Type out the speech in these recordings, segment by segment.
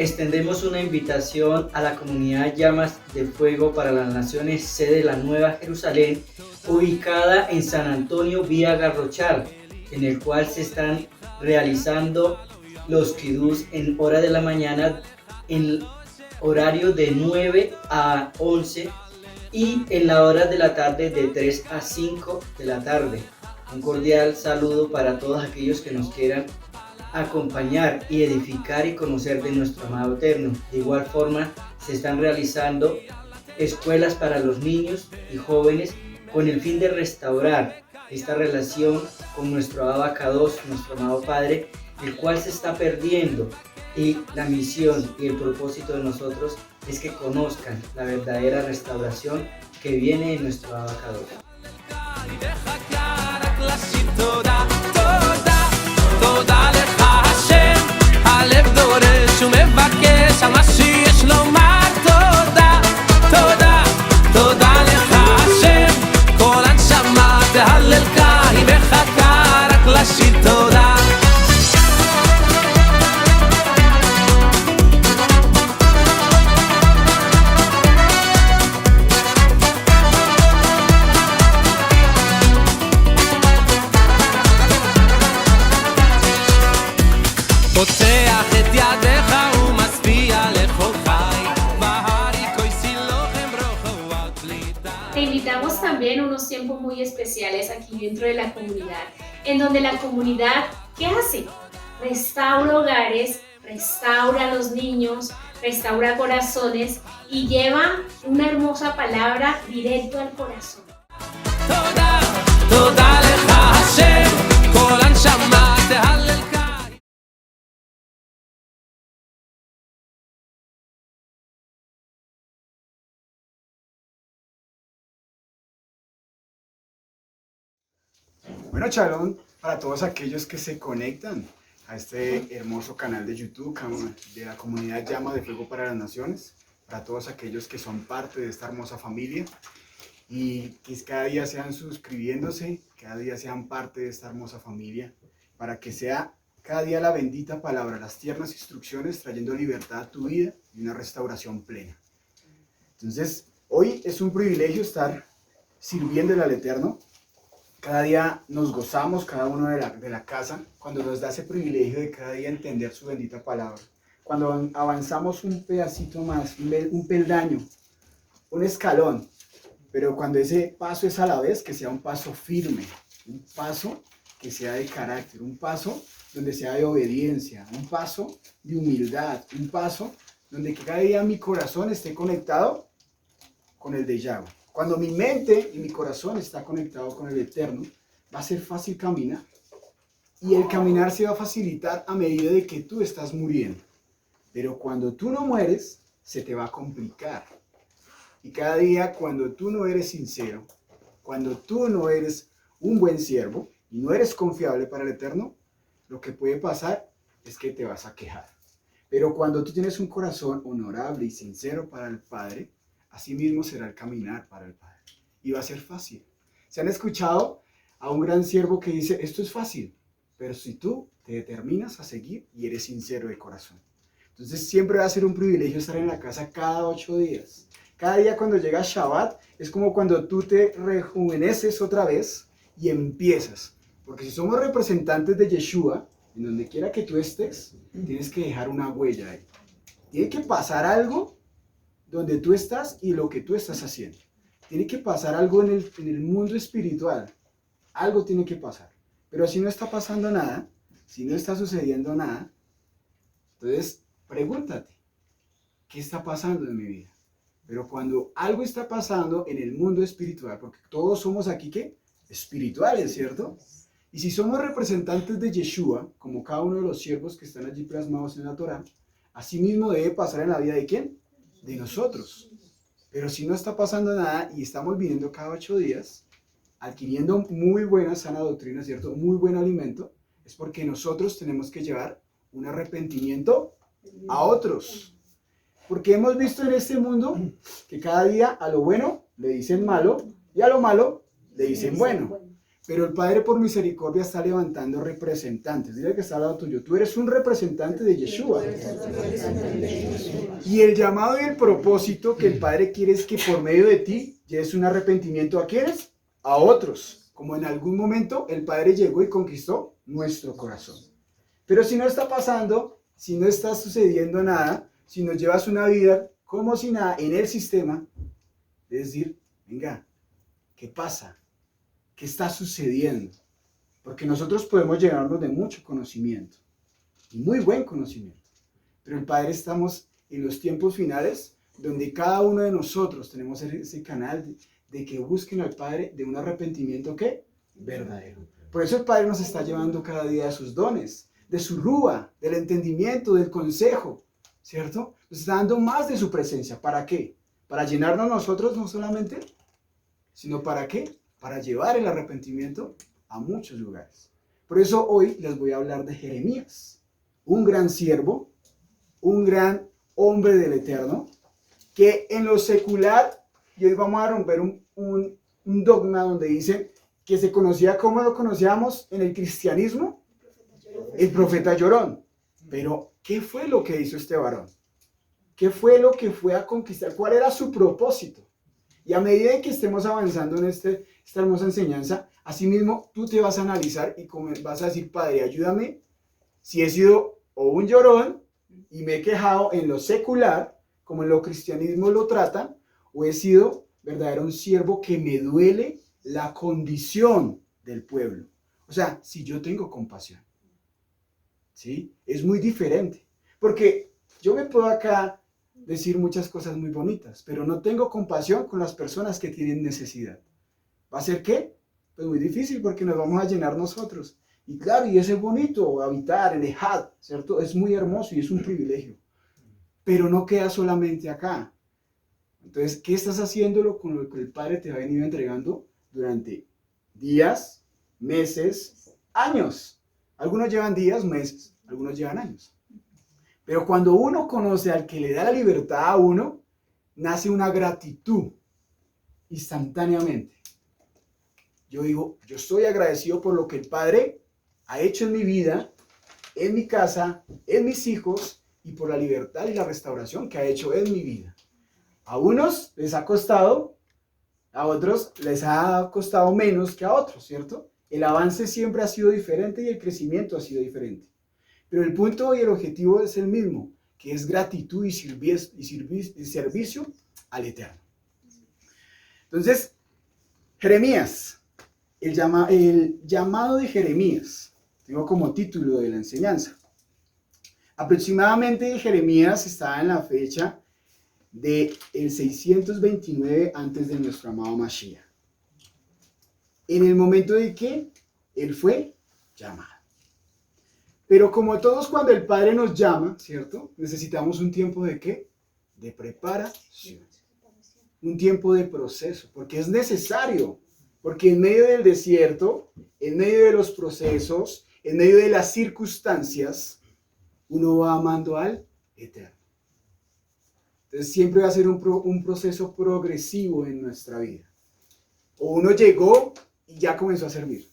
extendemos una invitación a la comunidad Llamas de Fuego para las Naciones, sede de la Nueva Jerusalén, ubicada en San Antonio vía Garrochal, en el cual se están realizando los kidús en hora de la mañana, en horario de 9 a 11 y en la hora de la tarde de 3 a 5 de la tarde. Un cordial saludo para todos aquellos que nos quieran acompañar y edificar y conocer de nuestro amado eterno. De igual forma, se están realizando escuelas para los niños y jóvenes con el fin de restaurar esta relación con nuestro Abacados, nuestro amado Padre, el cual se está perdiendo. Y la misión y el propósito de nosotros es que conozcan la verdadera restauración que viene en nuestro Abacados. הלב דורש ומבקש על מה שיש לומר תודה, תודה, תודה לך השם. כל הנשמה תהללך, היא מחכה רק לשיר תודה. פותח את ידיך ומשפיע לכל חי, בהרי כויסי לוחם רוחו על פליטה. Te invitamos también a unos tiempos muy especiales aquí dentro de la comunidad, en donde la comunidad, ¿qué hace? Restaura hogares, restaura a los niños, restaura corazones y lleva una hermosa palabra directo al corazón. תודה, תודה לך השם, כל הנשמה תהללך. Bueno, Shalom para todos aquellos que se conectan a este hermoso canal de YouTube de la comunidad Llama de Fuego para las Naciones, para todos aquellos que son parte de esta hermosa familia y que cada día sean suscribiéndose, cada día sean parte de esta hermosa familia, para que sea cada día la bendita palabra, las tiernas instrucciones trayendo libertad a tu vida y una restauración plena. Entonces, hoy es un privilegio estar sirviéndole al Eterno. Cada día nos gozamos, cada uno de la casa, cuando nos da ese privilegio de cada día entender su bendita palabra. Cuando avanzamos un pedacito más, un peldaño, un escalón, pero cuando ese paso es a la vez, que sea un paso firme, un paso que sea de carácter, un paso donde sea de obediencia, un paso de humildad, un paso donde cada día mi corazón esté conectado con el de Yahweh. Cuando mi mente y mi corazón está conectado con el Eterno, va a ser fácil caminar. Y el caminar se va a facilitar a medida de que tú estás muriendo. Pero cuando tú no mueres, se te va a complicar. Y cada día cuando tú no eres sincero, cuando tú no eres un buen siervo y no eres confiable para el Eterno, lo que puede pasar es que te vas a quejar. Pero cuando tú tienes un corazón honorable y sincero para el Padre, así mismo será el caminar para el Padre. Y va a ser fácil. ¿Se han escuchado a un gran siervo que dice, esto es fácil, pero si tú te determinas a seguir y eres sincero de corazón? Entonces siempre va a ser un privilegio estar en la casa cada 8 días. Cada día cuando llega Shabbat es como cuando tú te rejuveneces otra vez y empiezas. Porque si somos representantes de Yeshua, en donde quiera que tú estés, tienes que dejar una huella ahí. Tiene que pasar algo donde tú estás y lo que tú estás haciendo. Tiene que pasar algo en el mundo espiritual. Algo tiene que pasar. Pero si no está pasando nada, si no está sucediendo nada, entonces pregúntate, ¿qué está pasando en mi vida? Pero cuando algo está pasando en el mundo espiritual, porque todos somos aquí, ¿qué? Espirituales, ¿cierto? Y si somos representantes de Yeshua, como cada uno de los siervos que están allí plasmados en la Torah, así mismo debe pasar en la vida ¿de quién? De nosotros. Pero si no está pasando nada y estamos viniendo cada 8 días, adquiriendo muy buena sana doctrina, ¿cierto? Muy buen alimento, es porque nosotros tenemos que llevar un arrepentimiento a otros. Porque hemos visto en este mundo que cada día a lo bueno le dicen malo y a lo malo le dicen bueno. Pero el Padre por misericordia está levantando representantes. Dile que está al lado tuyo. Tú eres un representante de Yeshua. Y el llamado y el propósito que el Padre quiere es que por medio de ti lleves un arrepentimiento ¿a quiénes? A otros. Como en algún momento el Padre llegó y conquistó nuestro corazón. Pero si no está pasando, si no está sucediendo nada, si nos llevas una vida como si nada en el sistema, es decir, venga, ¿qué pasa? ¿Qué está sucediendo? Porque nosotros podemos llenarnos de mucho conocimiento, y muy buen conocimiento, pero el Padre estamos en los tiempos finales, donde cada uno de nosotros tenemos ese canal de que busquen al Padre de un arrepentimiento, ¿qué? Verdadero. Por eso el Padre nos está llevando cada día de sus dones, de su rúa, del entendimiento, del consejo, ¿cierto? Nos está dando más de su presencia. ¿Para qué? Para llenarnos nosotros no solamente, sino ¿para qué? Para llevar el arrepentimiento a muchos lugares. Por eso hoy les voy a hablar de Jeremías, un gran siervo, un gran hombre del Eterno, que en lo secular, y hoy vamos a romper un dogma donde dice que se conocía como lo conocíamos en el cristianismo, el profeta llorón. Pero, ¿qué fue lo que hizo este varón? ¿Qué fue lo que fue a conquistar? ¿Cuál era su propósito? Y a medida en que estemos avanzando en esta hermosa enseñanza, asimismo tú te vas a analizar y vas a decir, Padre, ayúdame si he sido o un llorón y me he quejado en lo secular, como en lo cristianismo lo tratan, o he sido verdadero un siervo que me duele la condición del pueblo. O sea, si yo tengo compasión, ¿sí? Es muy diferente, porque yo me puedo acá decir muchas cosas muy bonitas, pero no tengo compasión con las personas que tienen necesidad. ¿Va a ser qué? Pues muy difícil porque nos vamos a llenar nosotros. Y claro, y es bonito habitar en Ejad, ¿cierto? Es muy hermoso y es un privilegio. Pero no queda solamente acá. Entonces, ¿qué estás haciéndolo con lo que el Padre te ha venido entregando durante días, meses, años? Algunos llevan días, meses, algunos llevan años. Pero cuando uno conoce al que le da la libertad a uno, nace una gratitud instantáneamente. Yo digo, yo estoy agradecido por lo que el Padre ha hecho en mi vida, en mi casa, en mis hijos y por la libertad y la restauración que ha hecho en mi vida. A unos les ha costado, a otros les ha costado menos que a otros, ¿cierto? El avance siempre ha sido diferente y el crecimiento ha sido diferente. Pero el punto y el objetivo es el mismo, que es gratitud y servicio al Eterno. Entonces, Jeremías, el llamado de Jeremías, tengo como título de la enseñanza. Aproximadamente Jeremías estaba en la fecha del 629 antes de nuestro amado Mashiach. En el momento de que él fue llamado. Pero como todos cuando el Padre nos llama, ¿cierto? Necesitamos un tiempo ¿de qué? De preparación. Un tiempo de proceso, porque es necesario. Porque en medio del desierto, en medio de los procesos, en medio de las circunstancias, uno va amando al Eterno. Entonces siempre va a ser un proceso progresivo en nuestra vida. O uno llegó y ya comenzó a servir.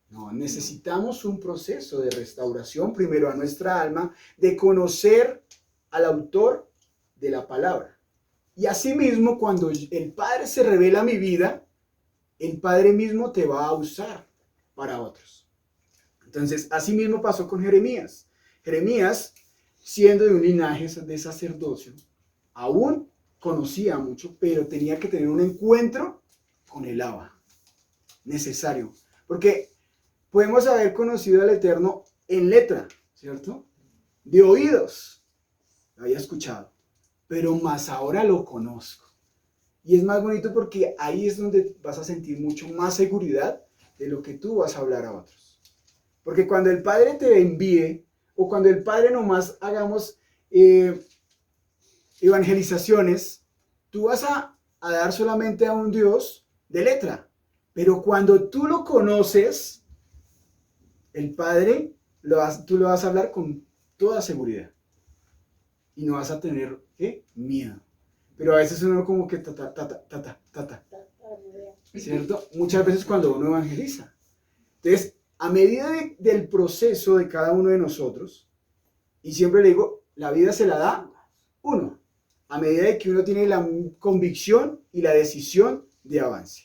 No, necesitamos un proceso de restauración primero a nuestra alma, de conocer al autor de la palabra. Y asimismo, cuando el Padre se revela a mi vida, el Padre mismo te va a usar para otros. Entonces, asimismo pasó con Jeremías. Jeremías, siendo de un linaje de sacerdocio, aún conocía mucho, pero tenía que tener un encuentro con el Abba. Necesario. Porque podemos haber conocido al Eterno en letra, ¿cierto? De oídos. Lo había escuchado. Pero más ahora lo conozco. Y es más bonito porque ahí es donde vas a sentir mucho más seguridad de lo que tú vas a hablar a otros. Porque cuando el Padre te envíe, o cuando el Padre nomás hagamos evangelizaciones, tú vas a dar solamente a un Dios de letra. Pero cuando tú lo conoces, el Padre, tú lo vas a hablar con toda seguridad. Y no vas a tener miedo. Pero a veces uno como que ¿cierto? Muchas veces cuando uno evangeliza. Entonces, a medida del proceso de cada uno de nosotros, y siempre le digo, la vida se la da uno, a medida de que uno tiene la convicción y la decisión de avance.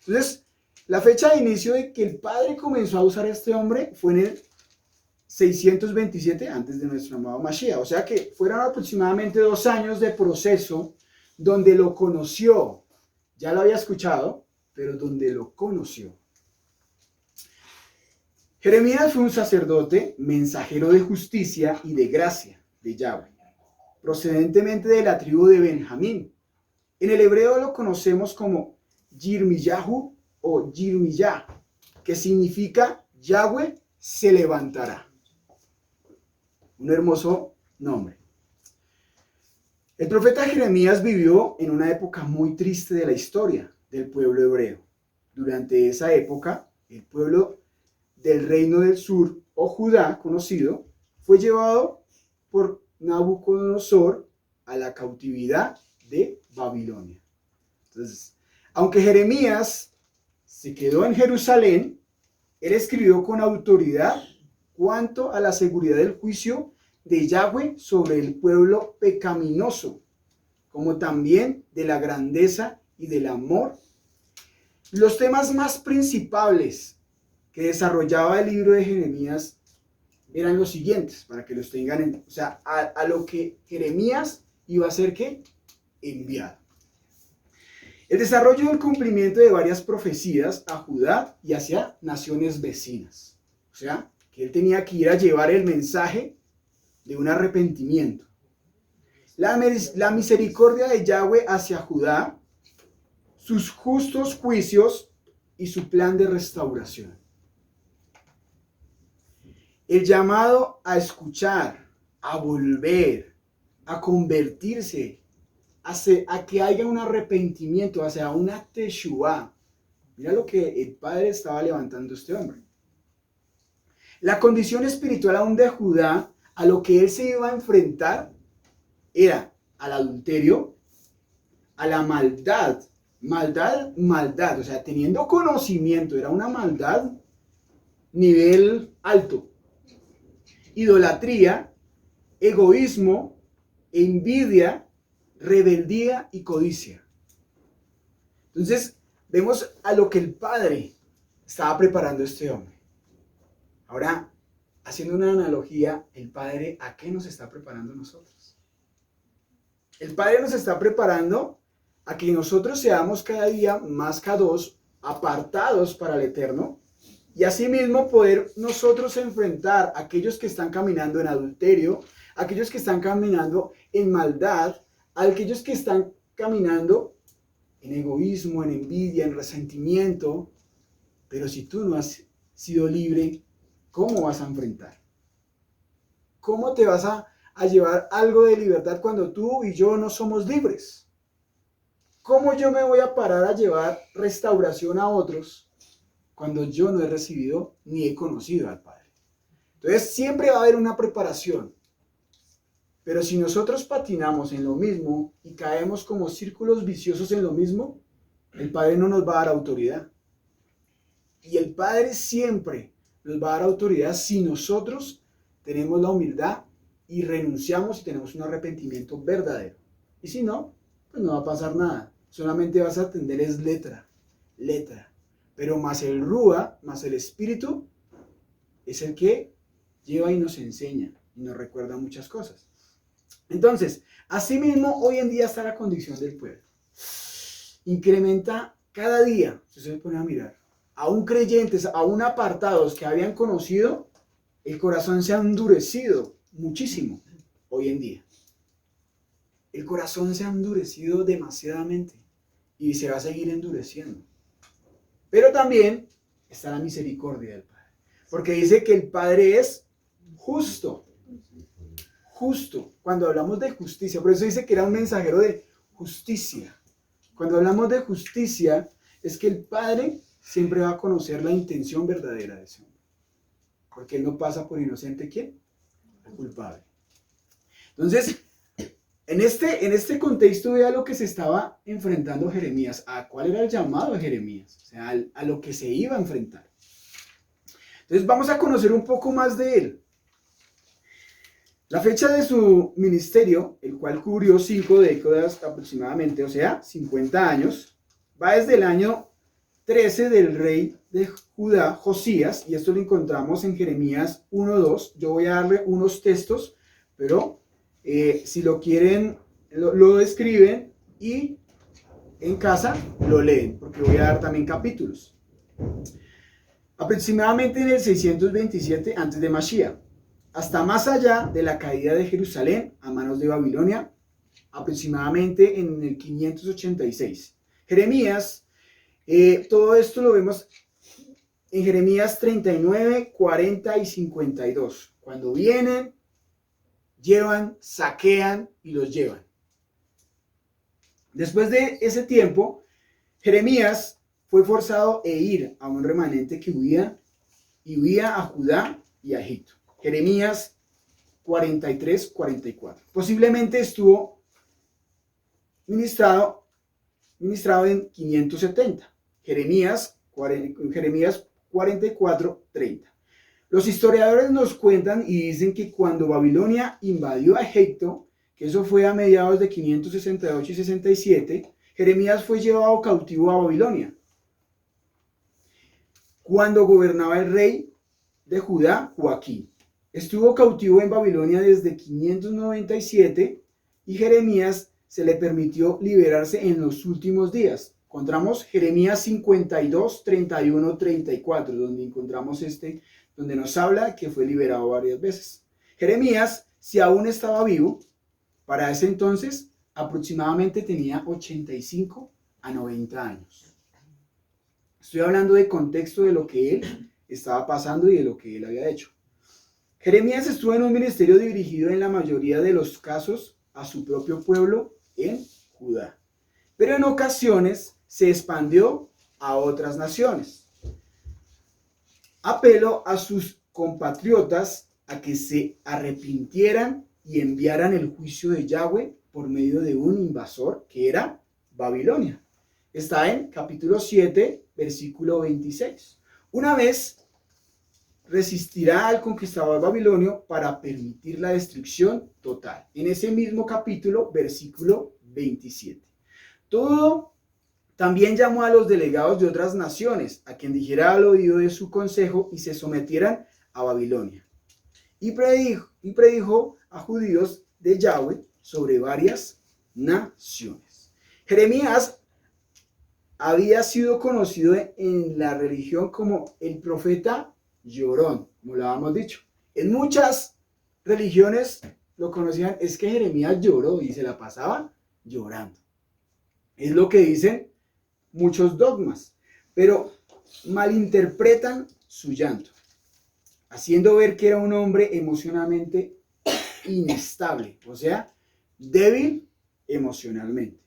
Entonces, la fecha de inicio de que el Padre comenzó a usar a este hombre fue en el 627 antes de nuestro amado Mashiach. O sea que fueron aproximadamente 2 años de proceso donde lo conoció. Ya lo había escuchado, pero donde lo conoció. Jeremías fue un sacerdote, mensajero de justicia y de gracia de Yahweh, procedentemente de la tribu de Benjamín. En el hebreo lo conocemos como Yirmiyahu o Yirmiyah, que significa Yahweh se levantará. Un hermoso nombre. El profeta Jeremías vivió en una época muy triste de la historia del pueblo hebreo. Durante esa época, el pueblo del reino del sur, o Judá conocido, fue llevado por Nabucodonosor a la cautividad de Babilonia. Entonces, aunque Jeremías se quedó en Jerusalén, él escribió con autoridad cuanto a la seguridad del juicio de Yahweh sobre el pueblo pecaminoso, como también de la grandeza y del amor. Los temas más principales que desarrollaba el libro de Jeremías eran los siguientes, para que los tengan a lo que Jeremías iba a ser ¿qué? Enviado. El desarrollo del cumplimiento de varias profecías a Judá y hacia naciones vecinas. O sea, que él tenía que ir a llevar el mensaje de un arrepentimiento. La misericordia de Yahweh hacia Judá, sus justos juicios y su plan de restauración. El llamado a escuchar, a volver, a convertirse, a que haya un arrepentimiento, hacia una teshuvá. Mira lo que el Padre estaba levantando este hombre. La condición espiritual aún de Judá, a lo que él se iba a enfrentar, era al adulterio, a la maldad, o sea, teniendo conocimiento, era una maldad nivel alto. Idolatría, egoísmo, envidia, rebeldía y codicia. Entonces, vemos a lo que el Padre estaba preparando a este hombre. Ahora, haciendo una analogía, el Padre, ¿a qué nos está preparando nosotros? El Padre nos está preparando a que nosotros seamos cada día más kadosh, apartados para el Eterno, y asimismo poder nosotros enfrentar a aquellos que están caminando en adulterio, aquellos que están caminando en maldad, a aquellos que están caminando en egoísmo, en envidia, en resentimiento. Pero si tú no has sido libre, ¿cómo vas a enfrentar? ¿Cómo te vas a llevar algo de libertad cuando tú y yo no somos libres? ¿Cómo yo me voy a parar a llevar restauración a otros cuando yo no he recibido ni he conocido al Padre? Entonces siempre va a haber una preparación. Pero si nosotros patinamos en lo mismo y caemos como círculos viciosos en lo mismo, el Padre no nos va a dar autoridad. Y el Padre siempre nos va a dar autoridad si nosotros tenemos la humildad y renunciamos y tenemos un arrepentimiento verdadero. Y si no, pues no va a pasar nada. Solamente vas a atender es letra. Pero más el Rúa, más el Espíritu, es el que lleva y nos enseña y nos recuerda muchas cosas. Entonces, asimismo, hoy en día está la condición del pueblo. Incrementa cada día, si se pone a mirar, aún creyentes, aún apartados que habían conocido, el corazón se ha endurecido muchísimo hoy en día. El corazón se ha endurecido demasiadamente y se va a seguir endureciendo. Pero también está la misericordia del Padre, porque dice que el Padre es justo. Justo, cuando hablamos de justicia, por eso dice que era un mensajero de justicia. Cuando hablamos de justicia, es que el Padre siempre va a conocer la intención verdadera de ese hombre. Porque Él no pasa por inocente, ¿quién? El culpable. Entonces, en este contexto vea lo que se estaba enfrentando Jeremías. ¿A cuál era el llamado de Jeremías? O sea, a lo que se iba a enfrentar. Entonces vamos a conocer un poco más de él. La fecha de su ministerio, el cual cubrió 5 décadas aproximadamente, o sea, 50 años, va desde el año 13 del rey de Judá, Josías, y esto lo encontramos en Jeremías 1:2. Yo voy a darle unos textos, pero si lo quieren, lo escriben y en casa lo leen, porque voy a dar también capítulos. Aproximadamente en el 627 antes de Mashiach, hasta más allá de la caída de Jerusalén a manos de Babilonia, aproximadamente en el 586. Jeremías, todo esto lo vemos en Jeremías 39, 40 y 52. Cuando vienen, llevan, saquean y los llevan. Después de ese tiempo, Jeremías fue forzado a ir a un remanente que huía a Judá y a Egipto. Jeremías 43, 44. Posiblemente estuvo ministrado en 570. Jeremías 44, 30. Los historiadores nos cuentan y dicen que cuando Babilonia invadió a Egipto, que eso fue a mediados de 568 y 67, Jeremías fue llevado cautivo a Babilonia. Cuando gobernaba el rey de Judá, Joaquín. Estuvo cautivo en Babilonia desde 597 y Jeremías se le permitió liberarse en los últimos días. Encontramos Jeremías 52, 31, 34, donde encontramos donde nos habla que fue liberado varias veces. Jeremías, si aún estaba vivo, para ese entonces aproximadamente tenía 85 a 90 años. Estoy hablando de contexto de lo que él estaba pasando y de lo que él había hecho. Jeremías estuvo en un ministerio dirigido en la mayoría de los casos a su propio pueblo en Judá, pero en ocasiones se expandió a otras naciones. Apeló a sus compatriotas a que se arrepintieran y enviaran el juicio de Yahweh por medio de un invasor que era Babilonia. Está en capítulo 7, versículo 26. Una vez resistirá al conquistador babilonio para permitir la destrucción total. En ese mismo capítulo, versículo 27. Todo también llamó a los delegados de otras naciones, a quien dijera al oído de su consejo y se sometieran a Babilonia. Y predijo a judíos de Yahweh sobre varias naciones. Jeremías había sido conocido en la religión como el profeta llorón, como lo habíamos dicho. En muchas religiones lo conocían, es que Jeremías lloró y se la pasaba llorando. Es lo que dicen muchos dogmas, pero malinterpretan su llanto, haciendo ver que era un hombre emocionalmente inestable, o sea, débil emocionalmente.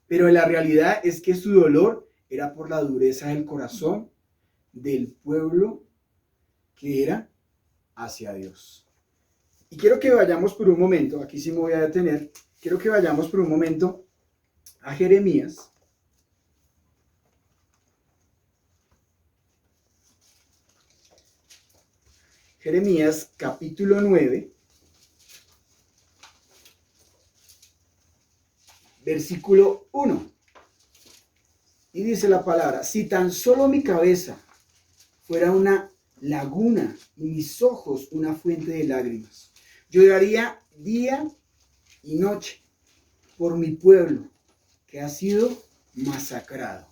Pero la realidad es que su dolor era por la dureza del corazón del pueblo que era hacia Dios. Y quiero que vayamos por un momento, aquí sí me voy a detener, quiero que vayamos por un momento a Jeremías. Jeremías capítulo 9, versículo 1. Y dice la palabra: si tan solo mi cabeza fuera una laguna y mis ojos una fuente de lágrimas, lloraría día y noche por mi pueblo que ha sido masacrado.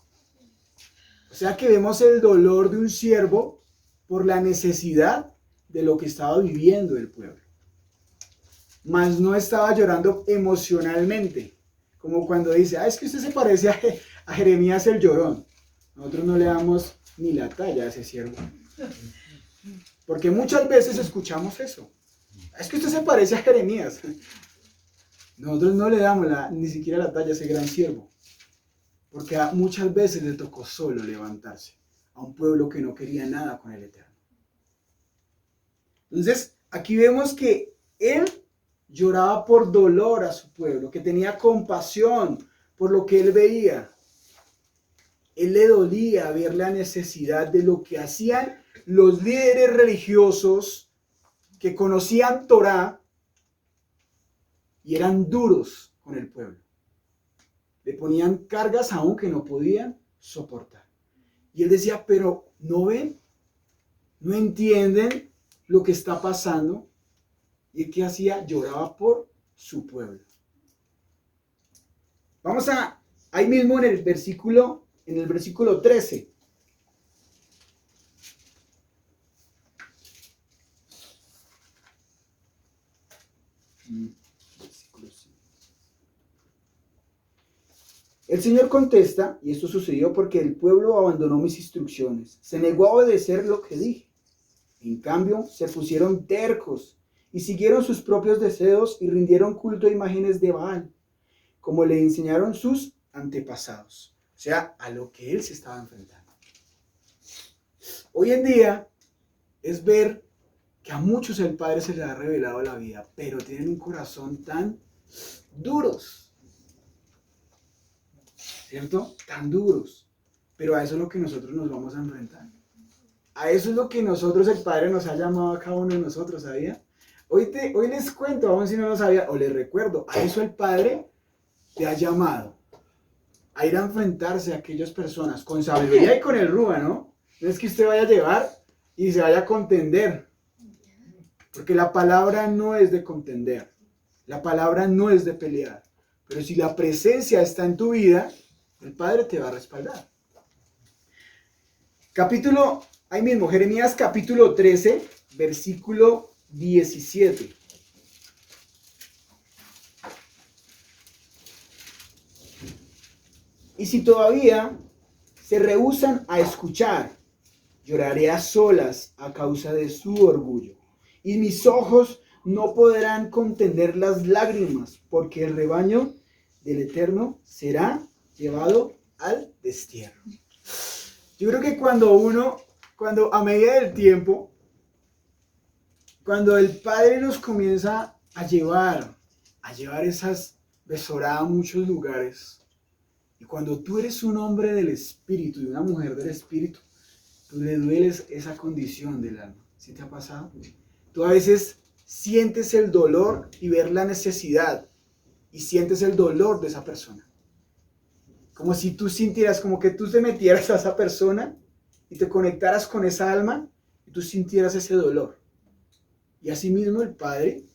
O sea que vemos el dolor de un siervo por la necesidad de lo que estaba viviendo el pueblo. Mas no estaba llorando emocionalmente, como cuando dice, es que usted se parece a Jeremías el llorón. Nosotros no le damos ni la talla a ese siervo. Porque muchas veces escuchamos eso. Es que usted se parece a Jeremías. Nosotros no le damos ni siquiera la talla a ese gran siervo. Porque muchas veces le tocó solo levantarse a un pueblo que no quería nada con el Eterno. Entonces, aquí vemos que él lloraba por dolor a su pueblo, que tenía compasión por lo que él veía. él le dolía ver la necesidad de lo que hacían los líderes religiosos que conocían Torá y eran duros con el pueblo. Le ponían cargas aún que no podían soportar. Y él decía, pero ¿no ven? ¿No entienden lo que está pasando? ¿Y él qué hacía? Lloraba por su pueblo. Vamos ahí mismo en el versículo 13. Versículo 5. El Señor contesta, y esto sucedió porque el pueblo abandonó mis instrucciones, se negó a obedecer lo que dije. En cambio, se pusieron tercos y siguieron sus propios deseos y rindieron culto a imágenes de Baal, como le enseñaron sus antepasados, o sea, a lo que él se estaba enfrentando. Hoy en día es ver que a muchos el Padre se les ha revelado la vida, pero tienen un corazón tan duros, ¿cierto? Tan duros, pero a eso es lo que nosotros nos vamos a enfrentar. A eso es lo que nosotros, el Padre nos ha llamado a cada uno de nosotros, ¿sabía? Hoy les cuento, vamos si no lo sabía, o les recuerdo, a eso el Padre te ha llamado, a ir a enfrentarse a aquellas personas con sabiduría y con el rúa, ¿no? No es que usted vaya a llevar y se vaya a contender, porque la palabra no es de contender, la palabra no es de pelear, pero si la presencia está en tu vida, el Padre te va a respaldar. Ahí mismo, Jeremías capítulo 13, versículo 17. Y si todavía se rehúsan a escuchar, lloraré a solas a causa de su orgullo. Y mis ojos no podrán contener las lágrimas, porque el rebaño del Eterno será llevado al destierro. Yo creo que cuando a medida del tiempo, cuando el Padre nos comienza a llevar esas besoradas a muchos lugares, y cuando tú eres un hombre del Espíritu y una mujer del Espíritu, tú le dueles esa condición del alma. ¿Sí te ha pasado? Tú a veces sientes el dolor y ver la necesidad, y sientes el dolor de esa persona. Como si tú sintieras, como que tú te metieras a esa persona y te conectaras con esa alma y tú sintieras ese dolor. Y asimismo el Padre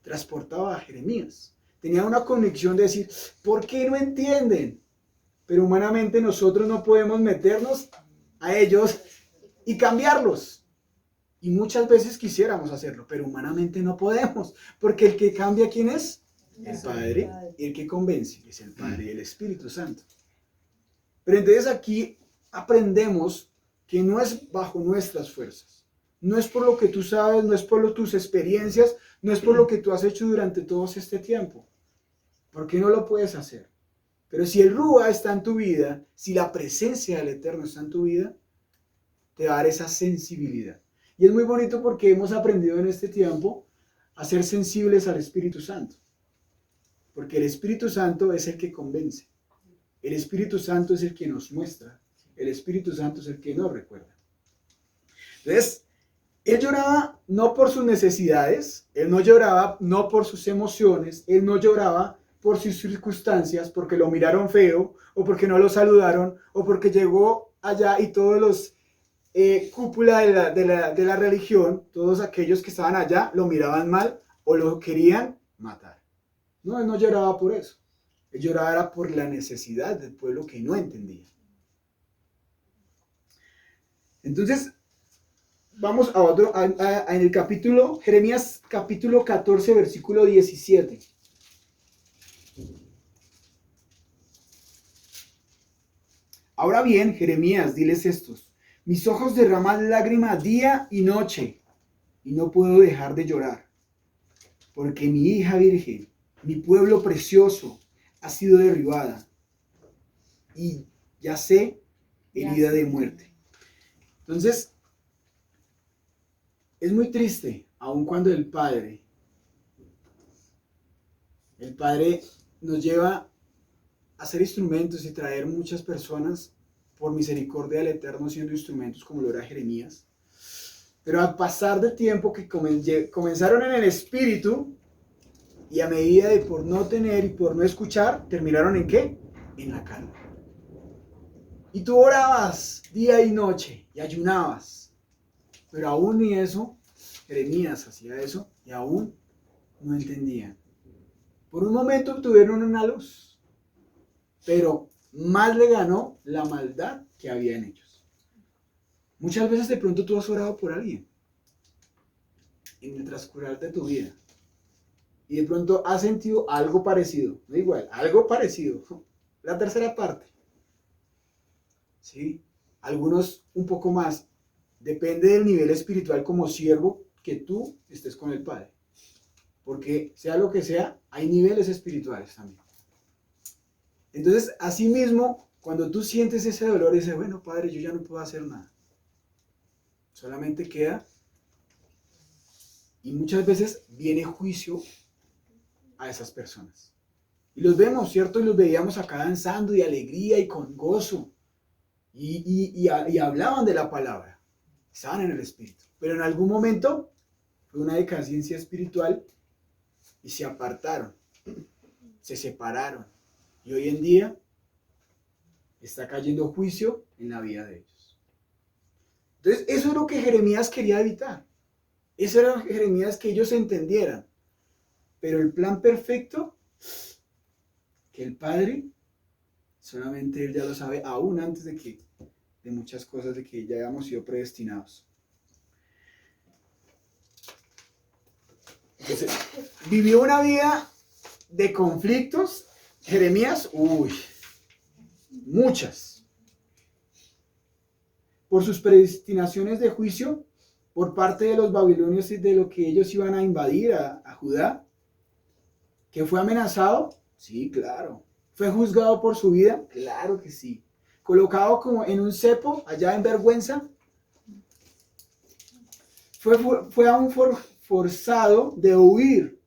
transportaba a Jeremías. Tenía una conexión de decir, ¿por qué no entienden? Pero humanamente nosotros no podemos meternos a ellos y cambiarlos. Y muchas veces quisiéramos hacerlo, pero humanamente no podemos. Porque el que cambia, ¿quién es? El Padre. Y el que convence es el Padre y el Espíritu Santo. Pero entonces aquí aprendemos que no es bajo nuestras fuerzas. No es por lo que tú sabes, no es por tus experiencias, no es por lo que tú has hecho durante todo este tiempo. ¿Por qué no lo puedes hacer? Pero si el Rúa está en tu vida, si la presencia del Eterno está en tu vida, te va a dar esa sensibilidad. Y es muy bonito porque hemos aprendido en este tiempo a ser sensibles al Espíritu Santo. Porque el Espíritu Santo es el que convence. El Espíritu Santo es el que nos muestra. El Espíritu Santo es el que nos recuerda. Entonces, él lloraba no por sus necesidades, él no lloraba no por sus emociones, él no lloraba por sus circunstancias, porque lo miraron feo, o porque no lo saludaron, o porque llegó allá y todos los cúpula de la religión, todos aquellos que estaban allá, lo miraban mal o lo querían matar. No, él no lloraba por eso. Él lloraba por la necesidad del pueblo que no entendía. Entonces, vamos a otro, en el capítulo, Jeremías capítulo 14, versículo 17. Ahora bien, Jeremías, diles estos: mis ojos derraman lágrimas día y noche, y no puedo dejar de llorar, porque mi hija virgen, mi pueblo precioso, ha sido derribada, y yace herida de muerte. Entonces, es muy triste, aun cuando el Padre nos lleva a ser instrumentos y traer muchas personas por misericordia del Eterno siendo instrumentos como lo era Jeremías. Pero al pasar del tiempo que comenzaron en el espíritu y a medida de por no tener y por no escuchar, terminaron ¿en qué? En la carne. Y tú orabas día y noche y ayunabas, pero aún ni eso, Jeremías hacía eso y aún no entendían. Por un momento tuvieron una luz, pero más le ganó la maldad que había en ellos. Muchas veces de pronto tú has orado por alguien en el transcurrir de tu vida y de pronto has sentido algo parecido, no igual, algo parecido, la tercera parte, ¿sí? Algunos un poco más, depende del nivel espiritual como siervo que tú estés con el Padre, porque sea lo que sea, hay niveles espirituales también. Entonces, asimismo, cuando tú sientes ese dolor y dices, bueno, Padre, yo ya no puedo hacer nada, solamente queda, y muchas veces viene juicio a esas personas. Y los vemos, ¿cierto? Y los veíamos acá danzando de alegría y con gozo. Y hablaban de la palabra. Estaban en el Espíritu. Pero en algún momento fue una decadencia espiritual y se apartaron. Se separaron. Y hoy en día está cayendo juicio en la vida de ellos. Entonces, eso es lo que Jeremías quería evitar. Eso era Jeremías que ellos entendieran. Pero el plan perfecto, que el Padre, solamente Él ya lo sabe, aún antes de muchas cosas, de que ya hayamos sido predestinados. Entonces, vivió una vida de conflictos, Jeremías, muchas. Por sus predestinaciones de juicio por parte de los babilonios y de lo que ellos iban a invadir a Judá, que fue amenazado, sí, claro. Fue juzgado por su vida, claro que sí. Colocado como en un cepo, allá en vergüenza, fue aún forzado de huir.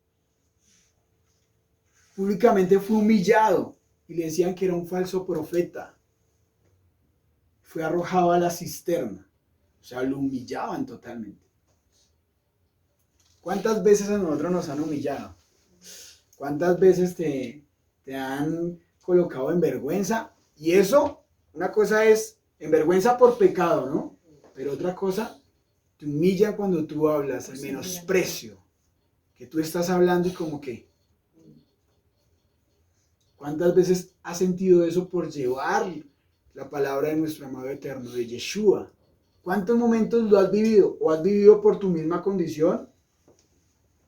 Públicamente fue humillado y le decían que era un falso profeta. Fue arrojado a la cisterna. O sea, lo humillaban totalmente. ¿Cuántas veces a nosotros nos han humillado? ¿Cuántas veces te han colocado en vergüenza? Y eso, una cosa es en vergüenza por pecado, ¿no? Pero otra cosa, te humilla cuando tú hablas, el menosprecio. Que tú estás hablando y como que... ¿Cuántas veces has sentido eso por llevar la palabra de nuestro amado eterno, de Yeshua? ¿Cuántos momentos lo has vivido? ¿O has vivido por tu misma condición?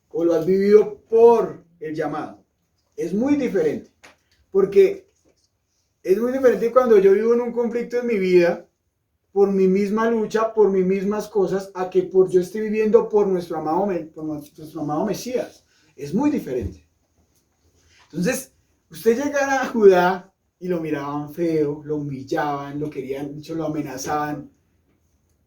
¿O lo has vivido por el llamado? Es muy diferente. Porque es muy diferente cuando yo vivo en un conflicto en mi vida, por mi misma lucha, por mis mismas cosas, a que yo esté viviendo por nuestro amado Mesías. Es muy diferente. Entonces, usted llegara a Judá y lo miraban feo, lo humillaban, lo querían, lo amenazaban.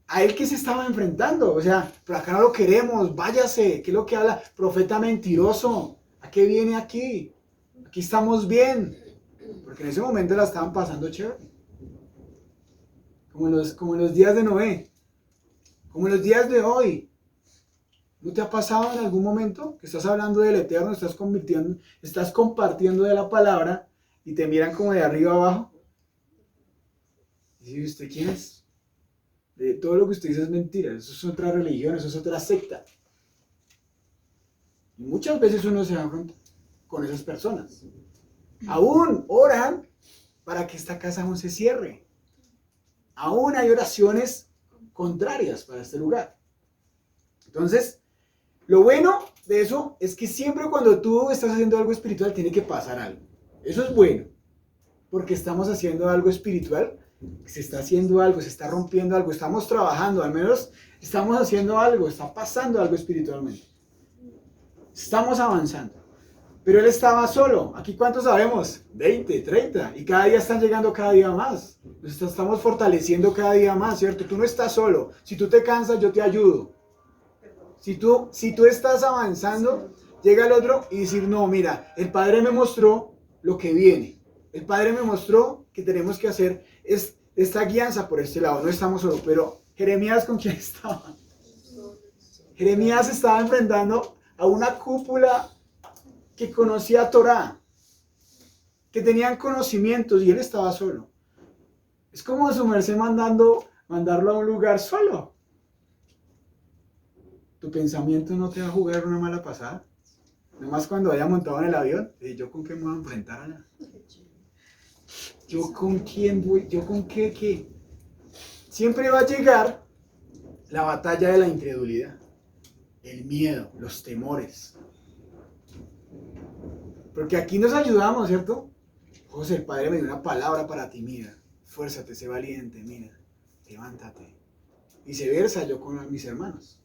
¿A él qué se estaba enfrentando? O sea, por acá no lo queremos, váyase. ¿Qué es lo que habla? Profeta mentiroso. ¿A qué viene aquí? Aquí estamos bien. Porque en ese momento la estaban pasando chévere. Como en los días de Noé. Como en los días de hoy. ¿No te ha pasado en algún momento que estás hablando del Eterno, estás compartiendo de la palabra y te miran como de arriba abajo? Y dice, ¿usted quién es? De todo lo que usted dice es mentira, eso es otra religión, eso es otra secta. Y muchas veces uno se va con esas personas. Aún oran para que esta casa aún se cierre. Aún hay oraciones contrarias para este lugar. Entonces, lo bueno de eso es que siempre cuando tú estás haciendo algo espiritual tiene que pasar algo. Eso es bueno, porque estamos haciendo algo espiritual. Se está haciendo algo, se está rompiendo algo, estamos trabajando, al menos estamos haciendo algo, está pasando algo espiritualmente. Estamos avanzando. Pero él estaba solo. ¿Aquí cuántos sabemos? 20, 30. Y cada día están llegando cada día más. Nos estamos fortaleciendo cada día más, ¿cierto? Tú no estás solo. Si tú te cansas, yo te ayudo. Si tú estás avanzando, llega el otro y decir, no, mira, el Padre me mostró lo que viene. El Padre me mostró que tenemos que hacer es esta guianza por este lado. No estamos solos, pero Jeremías, ¿con quién estaba? Jeremías estaba enfrentando a una cúpula que conocía Torá, que tenían conocimientos, y él estaba solo. Es como su merced mandarlo a un lugar solo. ¿Tu pensamiento no te va a jugar una mala pasada? Nomás cuando haya montado en el avión, ¿yo con qué me voy a enfrentar allá? ¿Yo con quién voy? ¿Yo con qué? Siempre va a llegar la batalla de la incredulidad, el miedo, los temores. Porque aquí nos ayudamos, ¿cierto? José, el Padre me dio una palabra para ti, mira, fuérzate, sé valiente, mira, levántate. Viceversa, yo con mis hermanos.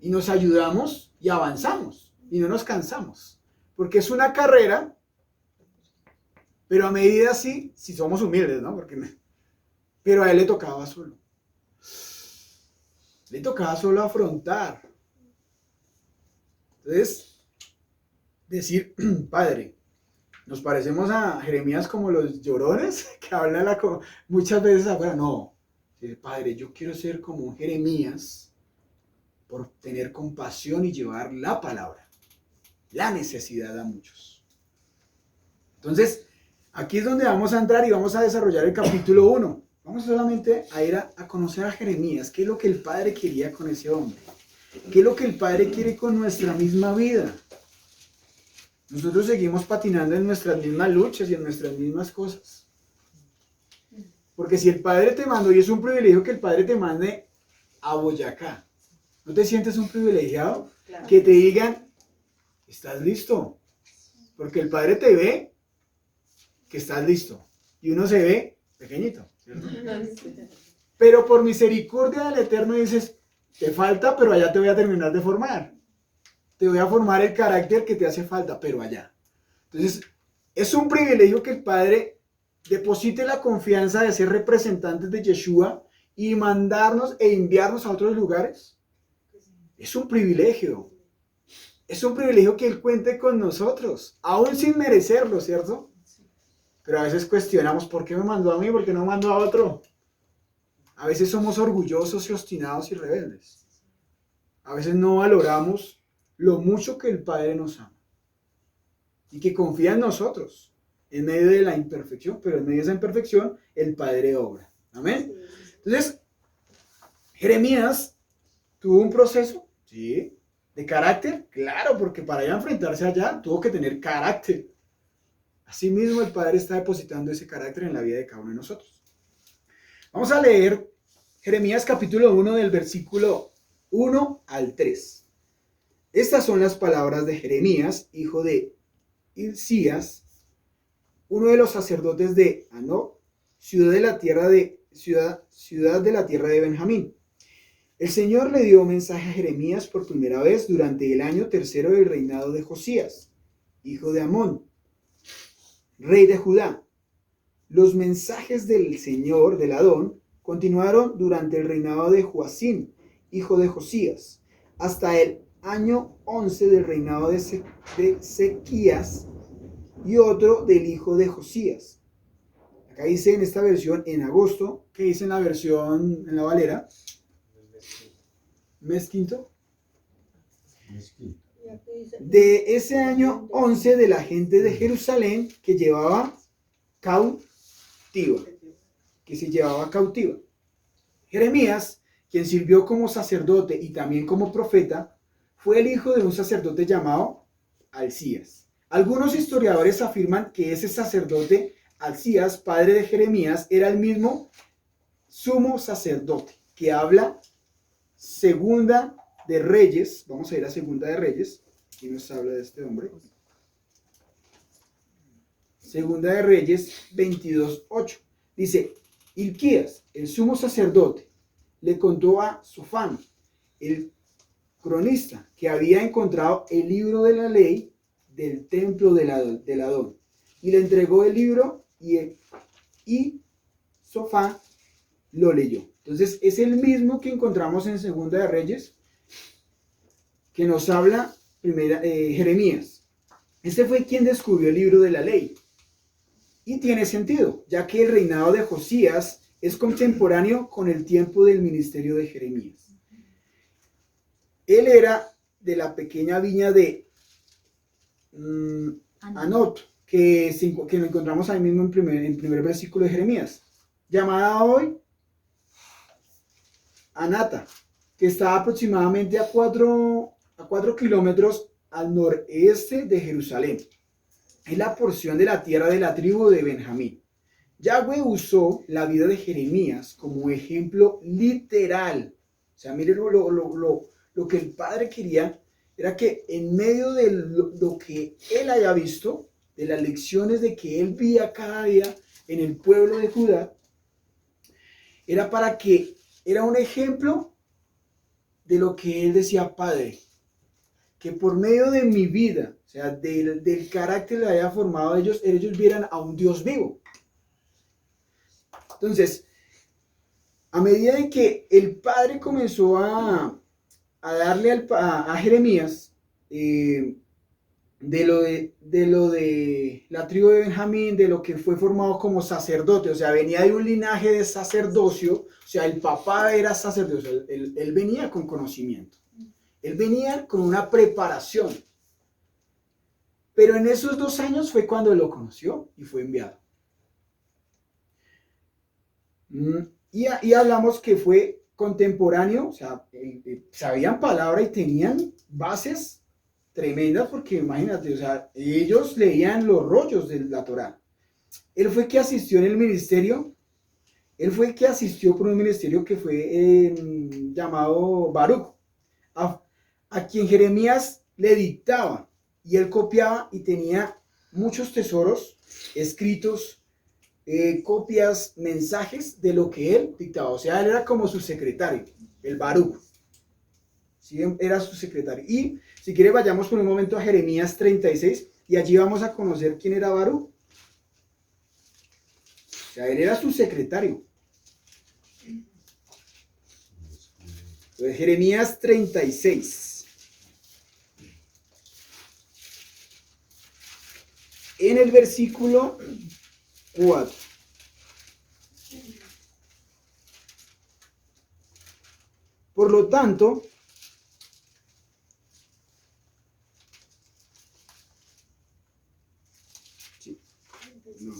Y nos ayudamos y avanzamos, y no nos cansamos. Porque es una carrera, pero a medida si somos humildes, ¿no? Pero a él le tocaba solo. Le tocaba solo afrontar. Entonces, decir, Padre, nos parecemos a Jeremías como los llorones que hablan muchas veces afuera. No, Padre, yo quiero ser como un Jeremías por tener compasión y llevar la palabra, la necesidad a muchos. Entonces, aquí es donde vamos a entrar y vamos a desarrollar el capítulo 1. Vamos solamente a ir a conocer a Jeremías. ¿Qué es lo que el Padre quería con ese hombre? ¿Qué es lo que el Padre quiere con nuestra misma vida? Nosotros seguimos patinando en nuestras mismas luchas y en nuestras mismas cosas. Porque si el Padre te mandó, y es un privilegio que el Padre te mande a Boyacá, ¿no te sientes un privilegiado? Claro. Que te digan, ¿estás listo? Porque el Padre te ve que estás listo. Y uno se ve pequeñito, ¿cierto? Pero por misericordia del Eterno dices, te falta, pero allá te voy a terminar de formar. Te voy a formar el carácter que te hace falta, pero allá. Entonces, es un privilegio que el Padre deposite la confianza de ser representantes de Yeshua y mandarnos e enviarnos a otros lugares. Es un privilegio. Es un privilegio que Él cuente con nosotros, aún sin merecerlo, ¿cierto? Pero a veces cuestionamos, ¿por qué me mandó a mí? ¿Por qué no mandó a otro? A veces somos orgullosos y obstinados y rebeldes. A veces no valoramos lo mucho que el Padre nos ama y que confía en nosotros en medio de la imperfección, pero en medio de esa imperfección el Padre obra. Amén. Entonces, Jeremías tuvo un proceso, ¿sí? ¿De carácter? Claro, porque para ya enfrentarse allá tuvo que tener carácter. Asimismo, el Padre está depositando ese carácter en la vida de cada uno de nosotros. Vamos a leer Jeremías capítulo 1 del versículo 1 al 3. Estas son las palabras de Jeremías, hijo de Hilcías, uno de los sacerdotes de Anó, ciudad de la tierra de Benjamín. El Señor le dio mensaje a Jeremías por primera vez durante el año tercero del reinado de Josías, hijo de Amón, rey de Judá. Los mensajes del Señor, del Adón, continuaron durante el reinado de Joacim, hijo de Josías, hasta el año 11 del reinado de Sequías y otro del hijo de Josías. Acá dice en esta versión en agosto, ¿qué dice en la versión en la Valera? Mes quinto. De ese año 11 de la gente de Jerusalén que llevaba cautiva, Jeremías, quien sirvió como sacerdote y también como profeta, fue el hijo de un sacerdote llamado Hilcías. Algunos historiadores afirman que ese sacerdote, Hilcías, padre de Jeremías, era el mismo sumo sacerdote que habla Segunda de Reyes. Vamos a ir a Segunda de Reyes. Aquí nos habla de este hombre. Segunda de Reyes 22:8. Dice, Hilcías, el sumo sacerdote, le contó a Sofán, el cronista, que había encontrado el libro de la ley del templo del Adón, y le entregó el libro y Sofán lo leyó. Entonces es el mismo que encontramos en Segunda de Reyes, que nos habla Jeremías. Este fue quien descubrió el libro de la ley. Y tiene sentido, ya que el reinado de Josías es contemporáneo con el tiempo del ministerio de Jeremías. Él era de la pequeña viña de Anot, que lo encontramos ahí mismo en primer versículo de Jeremías, llamada hoy Anata, que está aproximadamente a 4 kilómetros al noreste de Jerusalén. Es la porción de la tierra de la tribu de Benjamín. Yahweh usó la vida de Jeremías como ejemplo literal. O sea, mire lo que el padre quería era que en medio de lo que él haya visto, de las lecciones de que él veía cada día en el pueblo de Judá, era un ejemplo de lo que él decía: Padre, que por medio de mi vida, o sea, del carácter que haya formado ellos vieran a un Dios vivo. Entonces, a medida de que el padre comenzó a darle a Jeremías de lo de la tribu de Benjamín, de lo que fue formado como sacerdote, o sea, venía de un linaje de sacerdocio, o sea, el papá era sacerdote, él venía con conocimiento, él venía con una preparación, pero en esos 2 años fue cuando lo conoció y fue enviado. Y hablamos que fue contemporáneo, o sea, sabían palabra y tenían bases tremendas, porque imagínate, o sea, ellos leían los rollos de la Torá. Él fue que asistió en el ministerio, él fue que asistió por un ministerio que fue llamado Baruch, a quien Jeremías le dictaba, y él copiaba y tenía muchos tesoros escritos, copias, mensajes de lo que él dictaba. O sea, él era como su secretario, el Baruch. ¿Sí? Era su secretario. Y si quiere, vayamos por un momento a Jeremías 36 y allí vamos a conocer quién era Baruch. O sea, él era su secretario. Entonces, Jeremías 36. En el versículo 4. Por lo tanto, sí, no.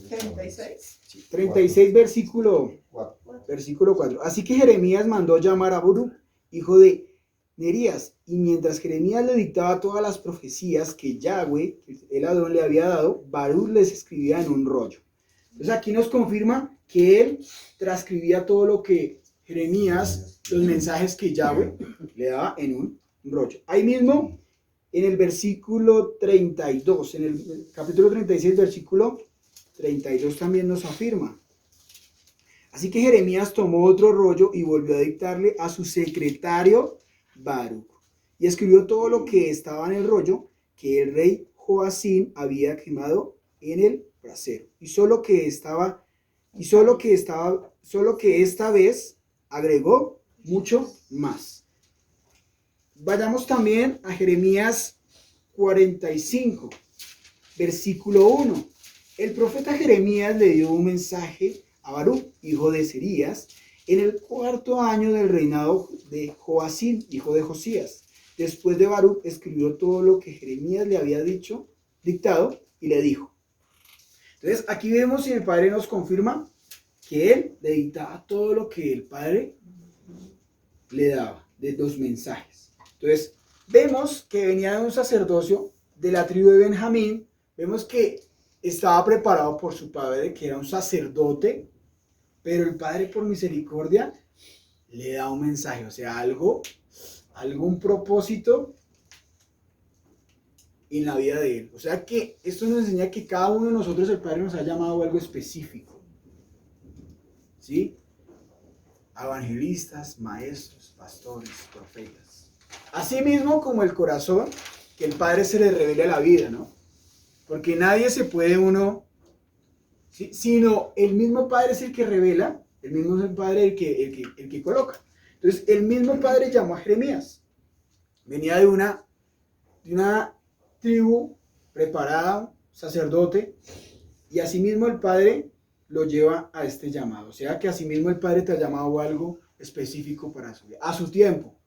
36. Sí, 36 versículo 4. Así que Jeremías mandó llamar a Baruch, hijo de Nerías, y mientras Jeremías le dictaba todas las profecías que Yahweh, el Adón, le había dado, Baruch les escribía en un rollo. Entonces aquí nos confirma que él transcribía todo lo que Jeremías, los mensajes que Yahweh le daba en un rollo. Ahí mismo, en el versículo 32, en el capítulo 36, versículo 32 también nos afirma. Así que Jeremías tomó otro rollo y volvió a dictarle a su secretario Baruch, y escribió todo lo que estaba en el rollo que el rey Joacín había quemado en el brasero, solo que esta vez agregó mucho más. Vayamos también a Jeremías 45, versículo 1. El profeta Jeremías le dio un mensaje a Baruch, hijo de Serías, en el 4º año del reinado de Joacín, hijo de Josías. Después de Baruch escribió todo lo que Jeremías le había dictado, y le dijo. Entonces aquí vemos y el padre nos confirma que él le dictaba todo lo que el padre le daba, de los mensajes. Entonces vemos que venía de un sacerdocio de la tribu de Benjamín, vemos que estaba preparado por su padre, que era un sacerdote, pero el padre por misericordia le da un mensaje, o sea, algún propósito en la vida de él. O sea que esto nos enseña que cada uno de nosotros, el padre nos ha llamado a algo específico. ¿Sí? Evangelistas, maestros, pastores, profetas. Asimismo como el corazón, que el padre se le revela a la vida, ¿no? Porque nadie se puede uno, ¿sí? Sino el mismo padre es el que revela, el mismo es el padre el que coloca. Entonces el mismo padre llamó a Jeremías. Venía de una tribu preparada, sacerdote, y asimismo el Padre lo lleva a este llamado. O sea que asimismo el Padre te ha llamado a algo específico para su vida, a su tiempo.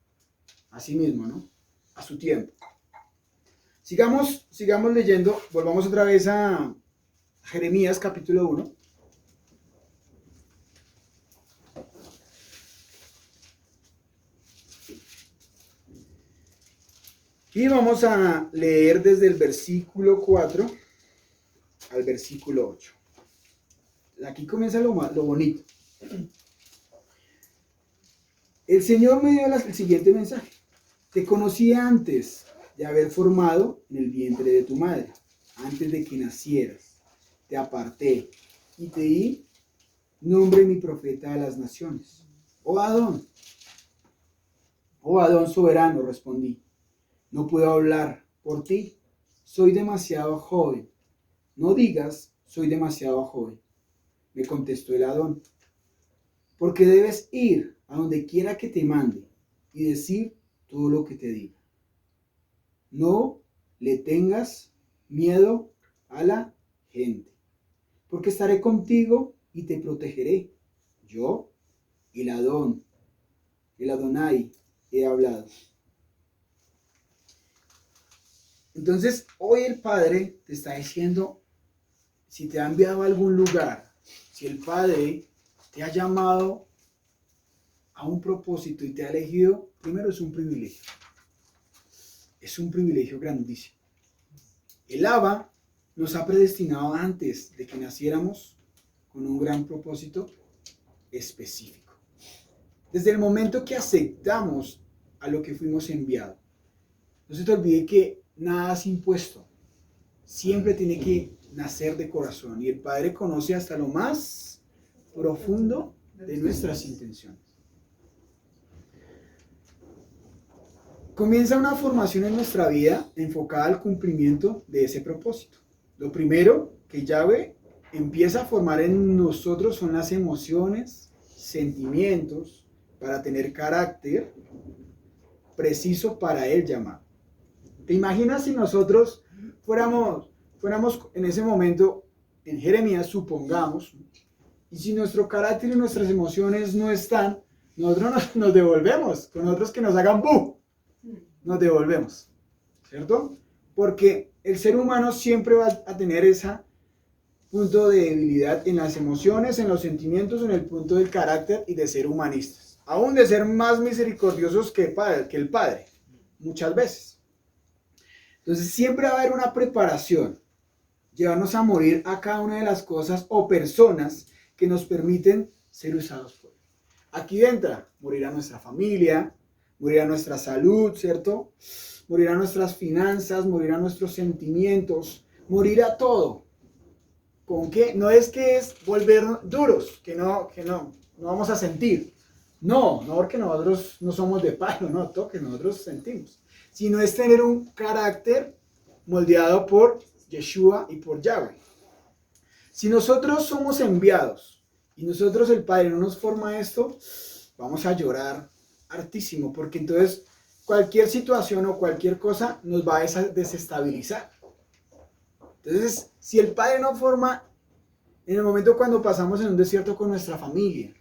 Asimismo, ¿no? A su tiempo. Sigamos leyendo, volvamos otra vez a Jeremías capítulo 1. Y vamos a leer desde el versículo 4 al versículo 8. Aquí comienza lo bonito. El Señor me dio el siguiente mensaje. Te conocí antes de haber formado en el vientre de tu madre, antes de que nacieras. Te aparté y te di nombre mi profeta a las naciones. Oh Adón soberano, respondí. No puedo hablar por ti, soy demasiado joven. No digas, soy demasiado joven. Me contestó el Adón. Porque debes ir a donde quiera que te mande y decir todo lo que te diga. No le tengas miedo a la gente, porque estaré contigo y te protegeré. Yo, el Adonai, he hablado. Entonces, hoy el Padre te está diciendo, si te ha enviado a algún lugar, si el Padre te ha llamado a un propósito y te ha elegido, primero es un privilegio. Es un privilegio grandísimo. El Abba nos ha predestinado antes de que naciéramos con un gran propósito específico. Desde el momento que aceptamos a lo que fuimos enviados. No se te olvide que nada es impuesto. Siempre tiene que nacer de corazón. Y el Padre conoce hasta lo más profundo de nuestras intenciones. Comienza una formación en nuestra vida enfocada al cumplimiento de ese propósito. Lo primero que Yahweh empieza a formar en nosotros son las emociones, sentimientos, para tener carácter preciso para el llamado. ¿Te imaginas si nosotros fuéramos en ese momento, en Jeremías, supongamos, y si nuestro carácter y nuestras emociones no están, nosotros nos devolvemos, con otros que nos hagan ¡bu! Nos devolvemos, ¿cierto? Porque el ser humano siempre va a tener ese punto de debilidad en las emociones, en los sentimientos, en el punto del carácter y de ser humanistas. Aún de ser más misericordiosos que el Padre, muchas veces. Entonces siempre va a haber una preparación, llevarnos a morir a cada una de las cosas o personas que nos permiten ser usados por Él. Aquí entra morir a nuestra familia, morir a nuestra salud, ¿cierto? Morir a nuestras finanzas, morir a nuestros sentimientos, morir a todo. ¿Con qué? No es que es volver duros, que no vamos a sentir. No porque nosotros no somos de palo, no, todo que nosotros sentimos. Sino es tener un carácter moldeado por Yeshua y por Yahweh. Si nosotros somos enviados y nosotros el Padre no nos forma esto, vamos a llorar hartísimo, porque entonces cualquier situación o cualquier cosa nos va a desestabilizar. Entonces, si el Padre no forma, en el momento cuando pasamos en un desierto con nuestra familia,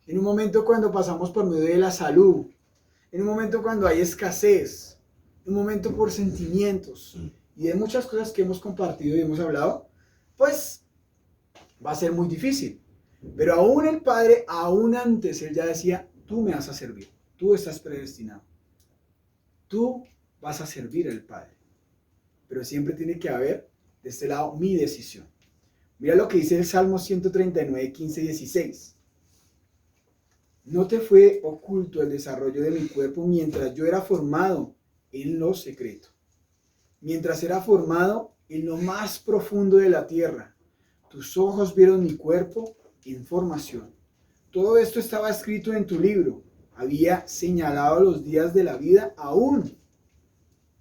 en un momento cuando pasamos por medio de la salud, en un momento cuando hay escasez, en un momento por sentimientos y de muchas cosas que hemos compartido y hemos hablado, pues va a ser muy difícil. Pero aún el Padre, aún antes, Él ya decía, tú me vas a servir, tú estás predestinado, tú vas a servir al Padre. Pero siempre tiene que haber, de este lado, mi decisión. Mira lo que dice el Salmo 139, 15 y 16. No te fue oculto el desarrollo de mi cuerpo mientras yo era formado en lo secreto. Mientras era formado en lo más profundo de la tierra. Tus ojos vieron mi cuerpo en formación. Todo esto estaba escrito en tu libro. Había señalado los días de la vida, aún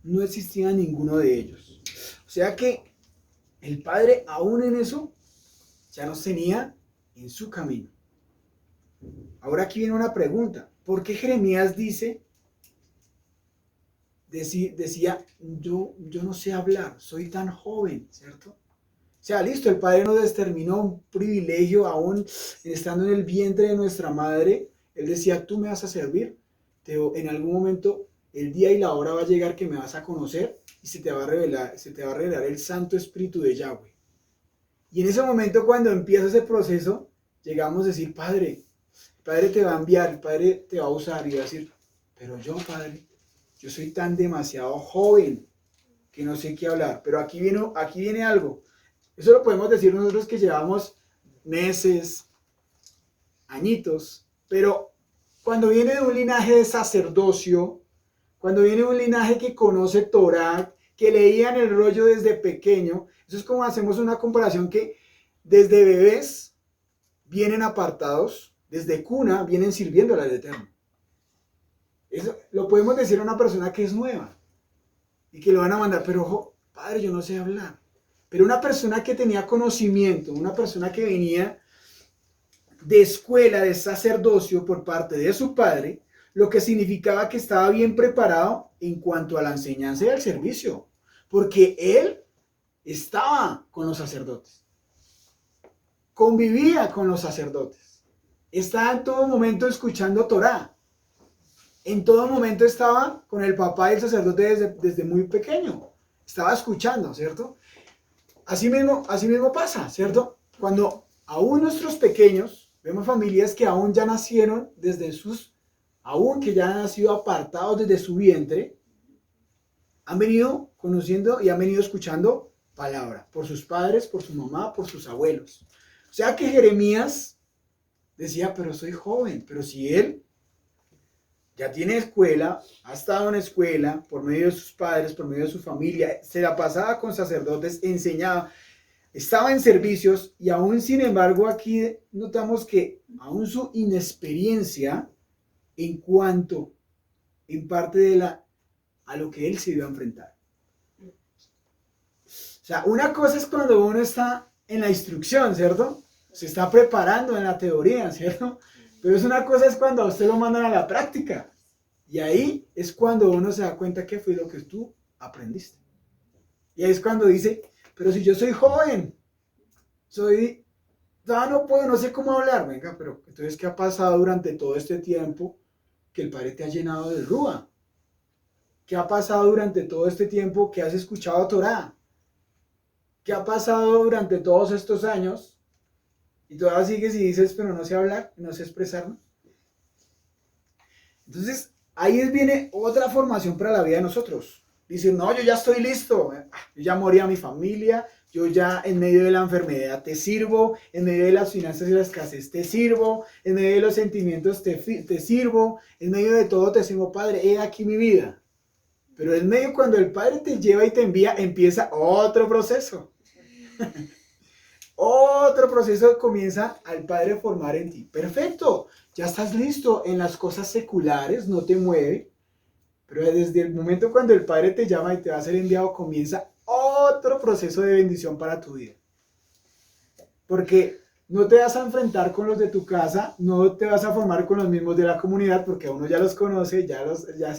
no existía ninguno de ellos. O sea que el Padre, aún en eso, ya nos tenía en su camino. Ahora aquí viene una pregunta. ¿Por qué Jeremías dice decía, yo no sé hablar, soy tan joven, ¿cierto? O sea, listo, el Padre nos determinó un privilegio aún estando en el vientre de nuestra madre. Él decía, tú me vas a servir, en algún momento el día y la hora va a llegar que me vas a conocer y se te va a revelar el Santo Espíritu de Yahweh. Y en ese momento cuando empieza ese proceso, llegamos a decir, Padre, el Padre te va a enviar, el Padre te va a usar y va a decir, pero yo, Padre, yo soy tan demasiado joven que no sé qué hablar. Pero aquí viene algo. Eso lo podemos decir nosotros que llevamos meses, añitos, pero cuando viene de un linaje de sacerdocio, cuando viene de un linaje que conoce Torah, que leían el rollo desde pequeño, eso es como hacemos una comparación que desde bebés vienen apartados, desde cuna vienen sirviendo al Eterno. Eso lo podemos decir a una persona que es nueva y que lo van a mandar, pero ojo, Padre, yo no sé hablar. Pero una persona que tenía conocimiento, una persona que venía de escuela, de sacerdocio por parte de su padre, lo que significaba que estaba bien preparado en cuanto a la enseñanza y al servicio, porque él estaba con los sacerdotes, convivía con los sacerdotes, estaba en todo momento escuchando Torah, en todo momento estaba con el papá y el sacerdote desde muy pequeño, estaba escuchando, ¿cierto? Así mismo pasa, ¿cierto? Cuando aún nuestros pequeños, vemos familias que aún ya nacieron aún que ya han nacido apartados desde su vientre, han venido conociendo y han venido escuchando palabra por sus padres, por su mamá, por sus abuelos. O sea que Jeremías decía, pero soy joven, pero si él ya tiene escuela, ha estado en escuela por medio de sus padres, por medio de su familia, se la pasaba con sacerdotes, enseñaba, estaba en servicios y aún sin embargo aquí notamos que aún su inexperiencia en parte a lo que él se iba a enfrentar. O sea, una cosa es cuando uno está en la instrucción, ¿cierto? Se está preparando en la teoría, ¿cierto? Pero es una cosa es cuando a usted lo mandan a la práctica. Y ahí es cuando uno se da cuenta que fue lo que tú aprendiste. Y ahí es cuando dice, pero si yo soy joven, no puedo, no sé cómo hablar, venga, pero entonces, ¿qué ha pasado durante todo este tiempo que el Padre te ha llenado de Rúa? ¿Qué ha pasado durante todo este tiempo que has escuchado Torah? ¿Qué ha pasado durante todos estos años? Y todavía sigues y dices, pero no sé hablar, no sé expresarme. Entonces, ahí viene otra formación para la vida de nosotros. Dicen, no, yo ya estoy listo. Yo ya morí a mi familia. Yo ya en medio de la enfermedad te sirvo. En medio de las finanzas y la escasez te sirvo. En medio de los sentimientos te sirvo. En medio de todo te sirvo, Padre. He aquí mi vida. Pero en medio cuando el Padre te lleva y te envía, empieza otro proceso. Otro proceso comienza al Padre a formar en ti. Perfecto, ya estás listo en las cosas seculares, no te mueve. Pero desde el momento cuando el Padre te llama y te va a ser enviado, comienza otro proceso de bendición para tu vida. Porque no te vas a enfrentar con los de tu casa, no te vas a formar con los mismos de la comunidad, porque uno ya los conoce, ya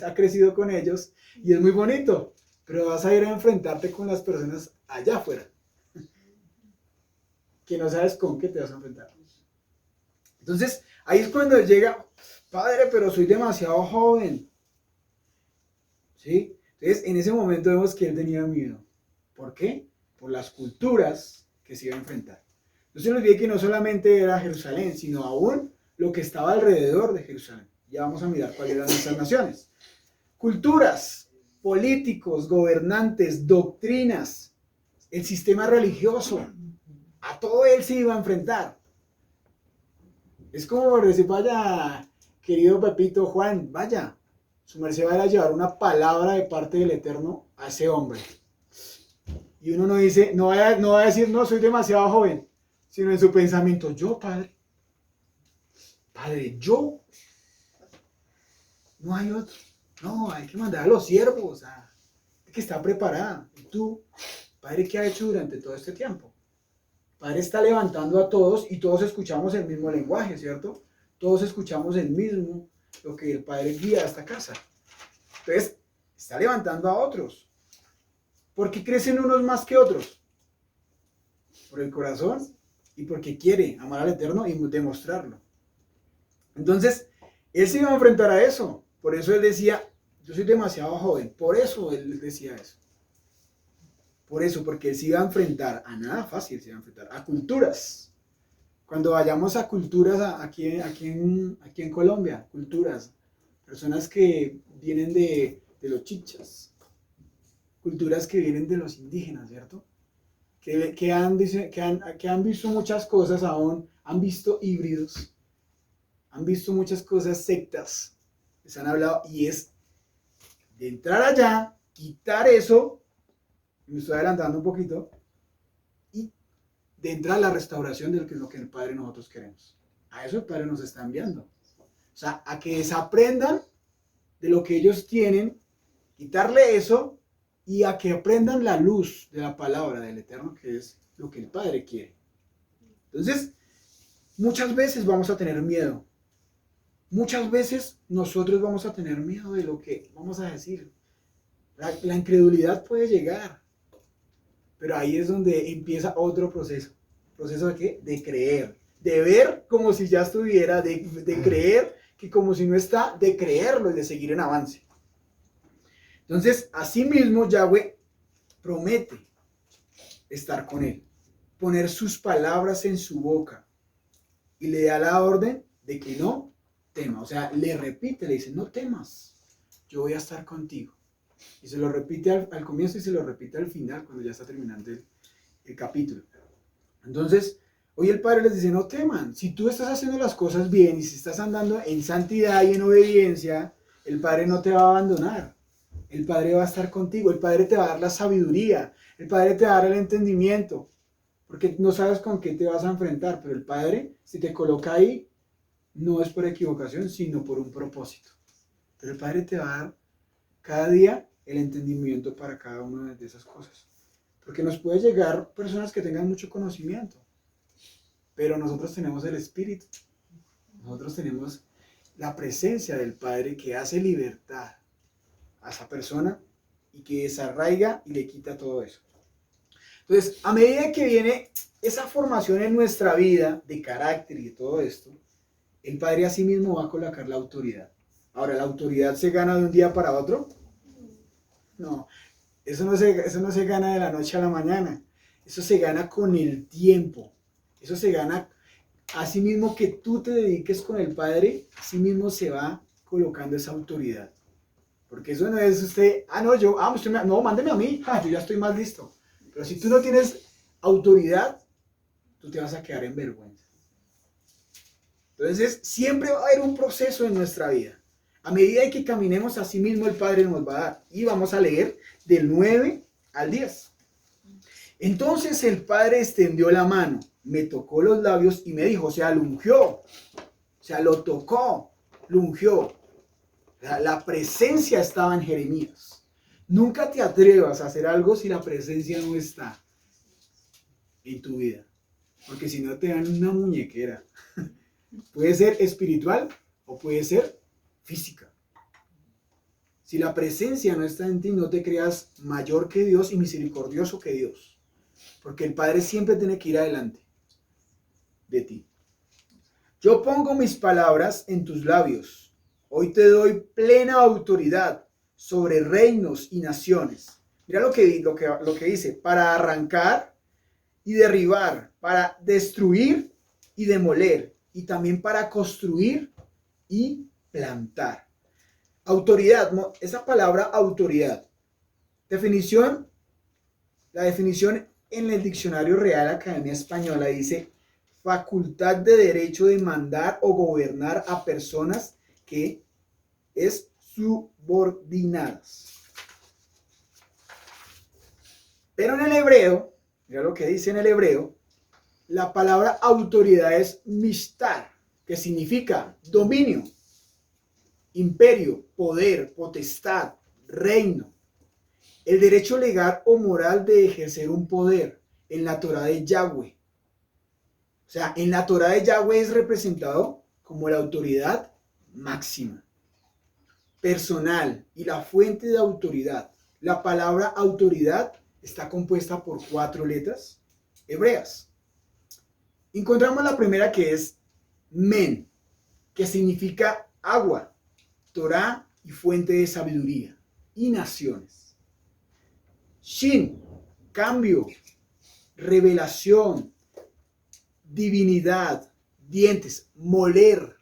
ha crecido con ellos, y es muy bonito. Pero vas a ir a enfrentarte con las personas allá afuera, que no sabes con qué te vas a enfrentar. Entonces, ahí es cuando llega, Padre, pero soy demasiado joven. ¿Sí? Entonces, en ese momento vemos que él tenía miedo. ¿Por qué? Por las culturas que se iba a enfrentar. No se nos olvide que no solamente era Jerusalén, sino aún lo que estaba alrededor de Jerusalén. Ya vamos a mirar cuáles eran esas naciones. Culturas, políticos, gobernantes, doctrinas, el sistema religioso. A todo él se iba a enfrentar. Es como decir, vaya, querido Pepito, Juan, vaya, su merced va a llevar una palabra de parte del Eterno a ese hombre. Y uno no dice, no va a decir, no, soy demasiado joven, sino en su pensamiento, yo, Padre, yo, no hay otro, no, hay que mandar a los siervos, hay que estar preparada. Y tú, Padre, ¿qué ha hecho durante todo este tiempo? Padre está levantando a todos y todos escuchamos el mismo lenguaje, ¿cierto? Todos escuchamos lo que el Padre guía a esta casa. Entonces, está levantando a otros. ¿Por qué crecen unos más que otros? Por el corazón y porque quiere amar al Eterno y demostrarlo. Entonces, él se iba a enfrentar a eso. Por eso él decía, yo soy demasiado joven. Por eso él decía eso. Por eso, porque él se iba a enfrentar a nada fácil, se iba a enfrentar a culturas. Cuando vayamos a culturas aquí en Colombia, culturas, personas que vienen de los chichas, culturas que vienen de los indígenas, ¿cierto? Que han visto muchas cosas aún, han visto híbridos, han visto muchas cosas, sectas, les han hablado, y es de entrar allá, quitar eso, me estoy adelantando un poquito, y de entrar a la restauración de lo que el Padre nosotros queremos. A eso el Padre nos está enviando. O sea, a que desaprendan de lo que ellos tienen, quitarle eso, y a que aprendan la luz de la palabra del Eterno, que es lo que el Padre quiere. Entonces, muchas veces vamos a tener miedo. Muchas veces nosotros vamos a tener miedo de lo que vamos a decir. La incredulidad puede llegar. Pero ahí es donde empieza otro proceso. ¿Proceso de qué? De creer. De ver como si ya estuviera, de creer que como si no está, de creerlo y de seguir en avance. Entonces, asimismo, Yahweh promete estar con él, poner sus palabras en su boca y le da la orden de que no tema. O sea, le repite, le dice, no temas, yo voy a estar contigo. Y se lo repite al comienzo y se lo repite al final, cuando ya está terminando el capítulo. Entonces, hoy el Padre les dice, no teman, si tú estás haciendo las cosas bien y si estás andando en santidad y en obediencia, el Padre no te va a abandonar. El Padre va a estar contigo, el Padre te va a dar la sabiduría, el Padre te va a dar el entendimiento, porque no sabes con qué te vas a enfrentar, pero el Padre, si te coloca ahí, no es por equivocación, sino por un propósito. Pero el Padre te va a dar cada día el entendimiento para cada una de esas cosas. Porque nos puede llegar personas que tengan mucho conocimiento, pero nosotros tenemos el Espíritu, nosotros tenemos la presencia del Padre que hace libertad a esa persona y que desarraiga y le quita todo eso. Entonces, a medida que viene esa formación en nuestra vida de carácter y de todo esto, el Padre a sí mismo va a colocar la autoridad. Ahora, ¿la autoridad se gana de un día para otro? No, eso no se gana de la noche a la mañana. Eso se gana con el tiempo. Eso se gana así mismo que tú te dediques con el Padre, así mismo se va colocando esa autoridad. Porque eso no es usted, no, mándeme a mí, yo ya estoy más listo. Pero si tú no tienes autoridad, tú te vas a quedar en vergüenza. Entonces, siempre va a haber un proceso en nuestra vida. A medida que caminemos, así mismo el Padre nos va a dar. Y vamos a leer del 9 al 10. Entonces el Padre extendió la mano, me tocó los labios y me dijo, o sea, lo ungió. O sea, lo tocó, lo ungió. La presencia estaba en Jeremías. Nunca te atrevas a hacer algo si la presencia no está en tu vida. Porque si no te dan una muñequera. Puede ser espiritual o puede ser física. Si la presencia no está en ti, no te creas mayor que Dios y misericordioso que Dios. Porque el Padre siempre tiene que ir adelante de ti. Yo pongo mis palabras en tus labios. Hoy te doy plena autoridad sobre reinos y naciones. Mira lo que dice, para arrancar y derribar, para destruir y demoler, y también para construir y plantar. Autoridad, esa palabra autoridad. La definición en el Diccionario Real Academia Española dice, facultad de derecho de mandar o gobernar a personas que es subordinadas. Pero en el hebreo, mira lo que dice en el hebreo, la palabra autoridad es mishtar, que significa dominio, imperio, poder, potestad, reino. El derecho legal o moral de ejercer un poder en la Torá de Yahweh. O sea, en la Torá de Yahweh es representado como la autoridad máxima. personal y la fuente de autoridad. La palabra autoridad está compuesta por 4 letras hebreas. Encontramos la primera, que es men, que significa agua, Torá y fuente de sabiduría, y naciones. Shin, cambio, revelación, divinidad, dientes, moler,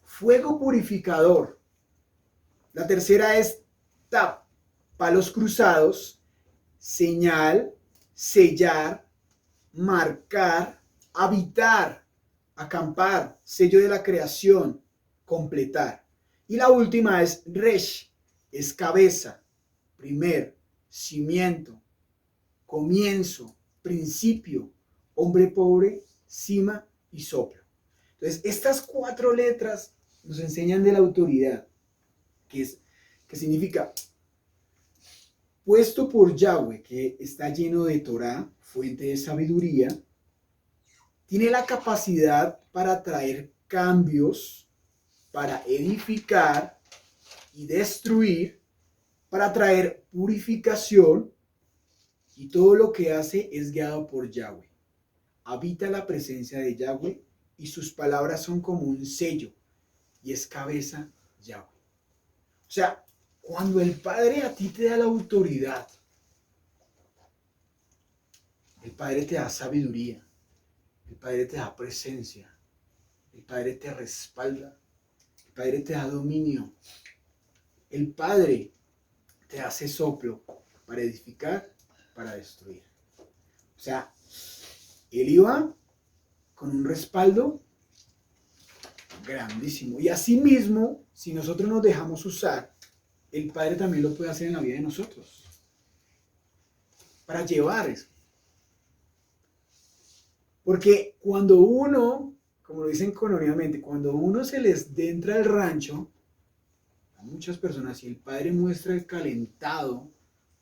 fuego purificador. La tercera es tap, palos cruzados, señal, sellar, marcar, habitar, acampar, sello de la creación, completar. Y la última es resh, es cabeza, primer, cimiento, comienzo, principio, hombre pobre, cima y soplo. Entonces, estas 4 letras nos enseñan de la autoridad, que significa puesto por Yahweh, que está lleno de Torá, fuente de sabiduría, tiene la capacidad para traer cambios, para edificar y destruir, para traer purificación, y todo lo que hace es guiado por Yahweh. Habita la presencia de Yahweh y sus palabras son como un sello, y es cabeza Yahweh. O sea, cuando el Padre a ti te da la autoridad, el Padre te da sabiduría, el Padre te da presencia, el Padre te respalda, el Padre te da dominio, el Padre te hace soplo para edificar, para destruir. O sea, Él iba con un respaldo grandísimo. Y asimismo, si nosotros nos dejamos usar, el Padre también lo puede hacer en la vida de nosotros. Para llevar eso. Porque cuando uno, como lo dicen colonialmente, cuando uno se les entra el rancho, a muchas personas, si el Padre muestra el calentado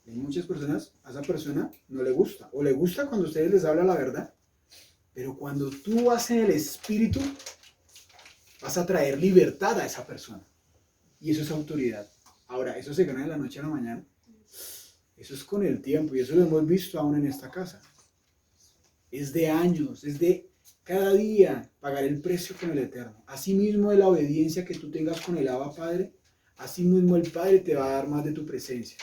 de muchas personas, a esa persona no le gusta. O le gusta cuando ustedes les hablan la verdad. Pero cuando tú vas en el Espíritu, vas a traer libertad a esa persona. Y eso es autoridad. Ahora, eso se gana de la noche a la mañana. Eso es con el tiempo. Y eso lo hemos visto aún en esta casa. Es de años, es de cada día pagar el precio con el Eterno. Asimismo de la obediencia que tú tengas con el Abba Padre, asimismo el Padre te va a dar más de tu presencia.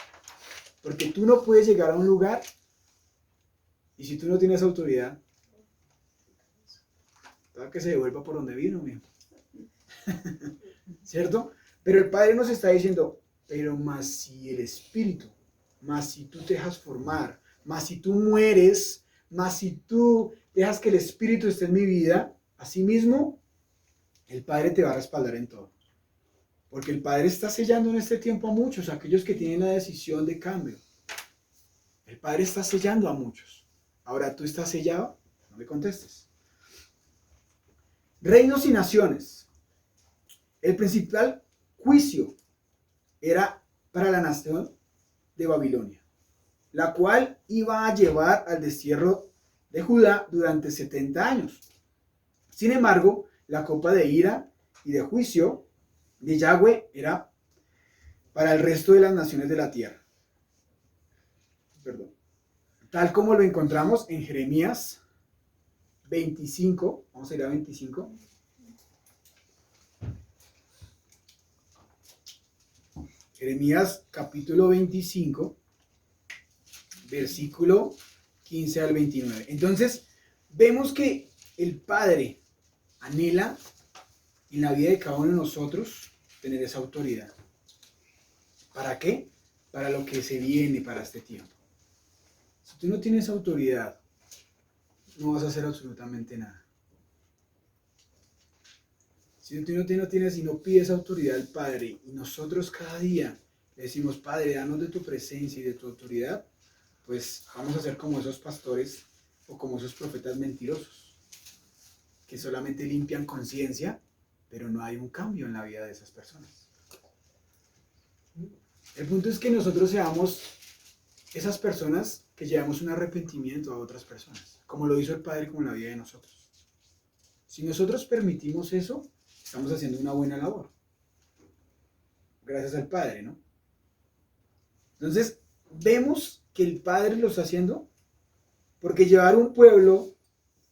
Porque tú no puedes llegar a un lugar y si tú no tienes autoridad, para que se devuelva por donde vino, mijo. ¿Cierto? Pero el Padre nos está diciendo, pero más si el Espíritu, más si tú te dejas formar, más si tú mueres, más si tú dejas que el Espíritu esté en mi vida, asimismo, el Padre te va a respaldar en todo. Porque el Padre está sellando en este tiempo a muchos, aquellos que tienen la decisión de cambio. El Padre está sellando a muchos. Ahora, ¿tú estás sellado? No me contestes. Reinos y naciones. El principal juicio era para la nación de Babilonia, la cual iba a llevar al destierro de Judá durante 70 años. Sin embargo, la copa de ira y de juicio de Yahweh era para el resto de las naciones de la tierra. Perdón. Tal como lo encontramos en Jeremías 25, vamos a ir a 25. Jeremías capítulo 25, versículo 15 al 29. Entonces, vemos que el Padre anhela en la vida de cada uno de nosotros tener esa autoridad. ¿Para qué? Para lo que se viene para este tiempo. Si tú no tienes autoridad, no vas a hacer absolutamente nada. Si tú no tienes y no pides autoridad al Padre, y nosotros cada día le decimos, Padre, danos de tu presencia y de tu autoridad, pues vamos a ser como esos pastores o como esos profetas mentirosos, que solamente limpian conciencia, pero no hay un cambio en la vida de esas personas. El punto es que nosotros seamos esas personas que llevamos un arrepentimiento a otras personas, como lo hizo el Padre con la vida de nosotros. Si nosotros permitimos eso, estamos haciendo una buena labor. gracias al Padre, ¿no? Entonces, vemos que el Padre lo está haciendo porque llevar un pueblo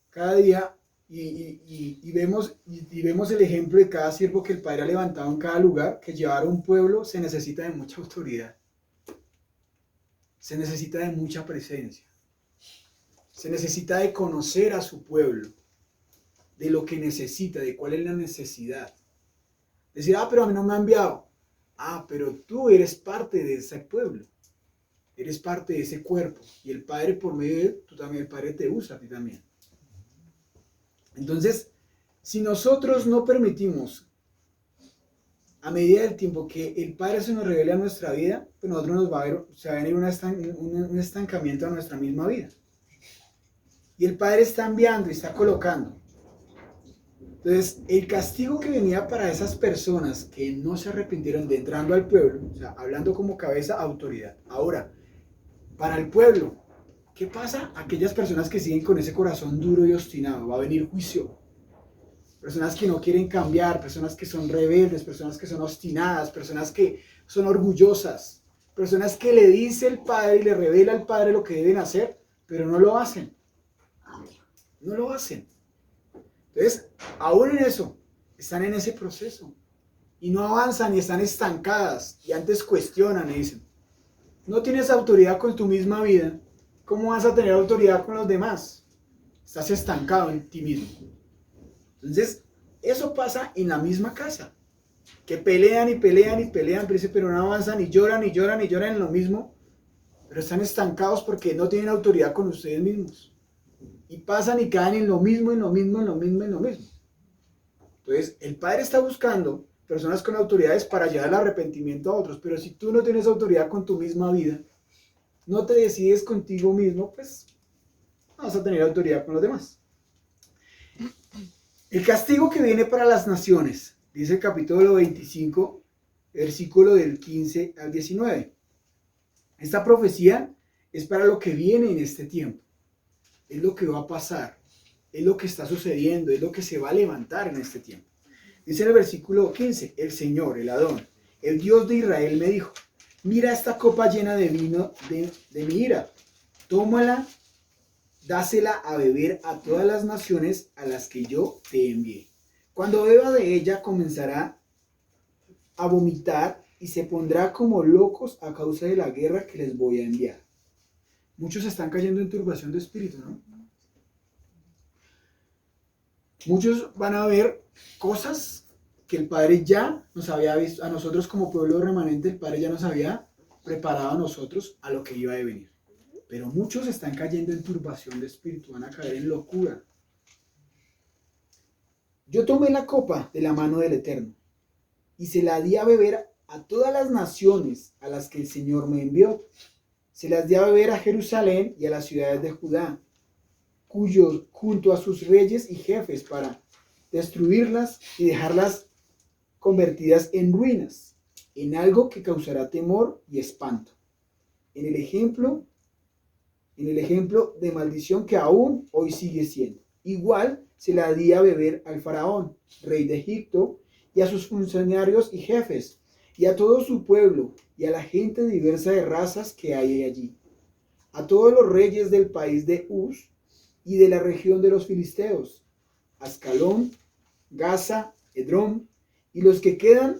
cada día y vemos el ejemplo de cada siervo que el Padre ha levantado en cada lugar, que llevar un pueblo se necesita de mucha autoridad, se necesita de mucha presencia, se necesita de conocer a su pueblo, de lo que necesita, de cuál es la necesidad. Decir, pero a mí no me ha enviado. Pero tú eres parte de ese pueblo, eres parte de ese cuerpo, y el Padre por medio de él, tú también, el Padre te usa a ti también. Entonces, si nosotros no permitimos a medida del tiempo que el Padre se nos revele a nuestra vida, pues nosotros se va a venir un estancamiento a nuestra misma vida. Y el Padre está enviando y está colocando. Entonces, el castigo que venía para esas personas que no se arrepintieron de entrando al pueblo, o sea, hablando como cabeza, autoridad. Ahora, para el pueblo, ¿qué pasa? Aquellas personas que siguen con ese corazón duro y obstinado, va a venir juicio. Personas que no quieren cambiar, personas que son rebeldes, personas que son obstinadas, personas que son orgullosas, personas que le dice el Padre y le revela al Padre lo que deben hacer, pero no lo hacen. No lo hacen. Entonces, aún en eso, están en ese proceso y no avanzan y están estancadas y antes cuestionan y dicen, no tienes autoridad con tu misma vida, ¿cómo vas a tener autoridad con los demás? Estás estancado en ti mismo. Entonces, eso pasa en la misma casa, que pelean y pelean y pelean, pero no avanzan y lloran y lloran y lloran en lo mismo, pero están estancados porque no tienen autoridad con ustedes mismos. Y pasan y caen en lo mismo, en lo mismo, en lo mismo, en lo mismo. Entonces, el Padre está buscando personas con autoridades para llevar el arrepentimiento a otros, pero si tú no tienes autoridad con tu misma vida, no te decides contigo mismo, pues no vas a tener autoridad con los demás. El castigo que viene para las naciones, dice el capítulo 25, versículo del 15 al 19. Esta profecía es para lo que viene en este tiempo. Es lo que va a pasar, es lo que está sucediendo, es lo que se va a levantar en este tiempo. Dice en el versículo 15, el Señor, el Adón, el Dios de Israel me dijo, mira esta copa llena de vino de mi ira, tómala, dásela a beber a todas las naciones a las que yo te envié. Cuando beba de ella comenzará a vomitar y se pondrá como locos a causa de la guerra que les voy a enviar. Muchos están cayendo en turbación de espíritu, ¿no? Muchos van a ver cosas que el Padre ya nos había visto, a nosotros como pueblo remanente, el Padre ya nos había preparado a nosotros a lo que iba a venir. Pero muchos están cayendo en turbación de espíritu, van a caer en locura. Yo tomé la copa de la mano del Eterno y se la di a beber a todas las naciones a las que el Señor me envió. Se las di a beber a Jerusalén y a las ciudades de Judá, junto a sus reyes y jefes, para destruirlas y dejarlas convertidas en ruinas, en algo que causará temor y espanto. En el ejemplo de maldición que aún hoy sigue siendo. Igual se la di a beber al faraón, rey de Egipto, y a sus funcionarios y jefes, y a todo su pueblo, y a la gente diversa de razas que hay allí, a todos los reyes del país de Uz y de la región de los filisteos, Ascalón, Gaza, Edrom, y los que quedan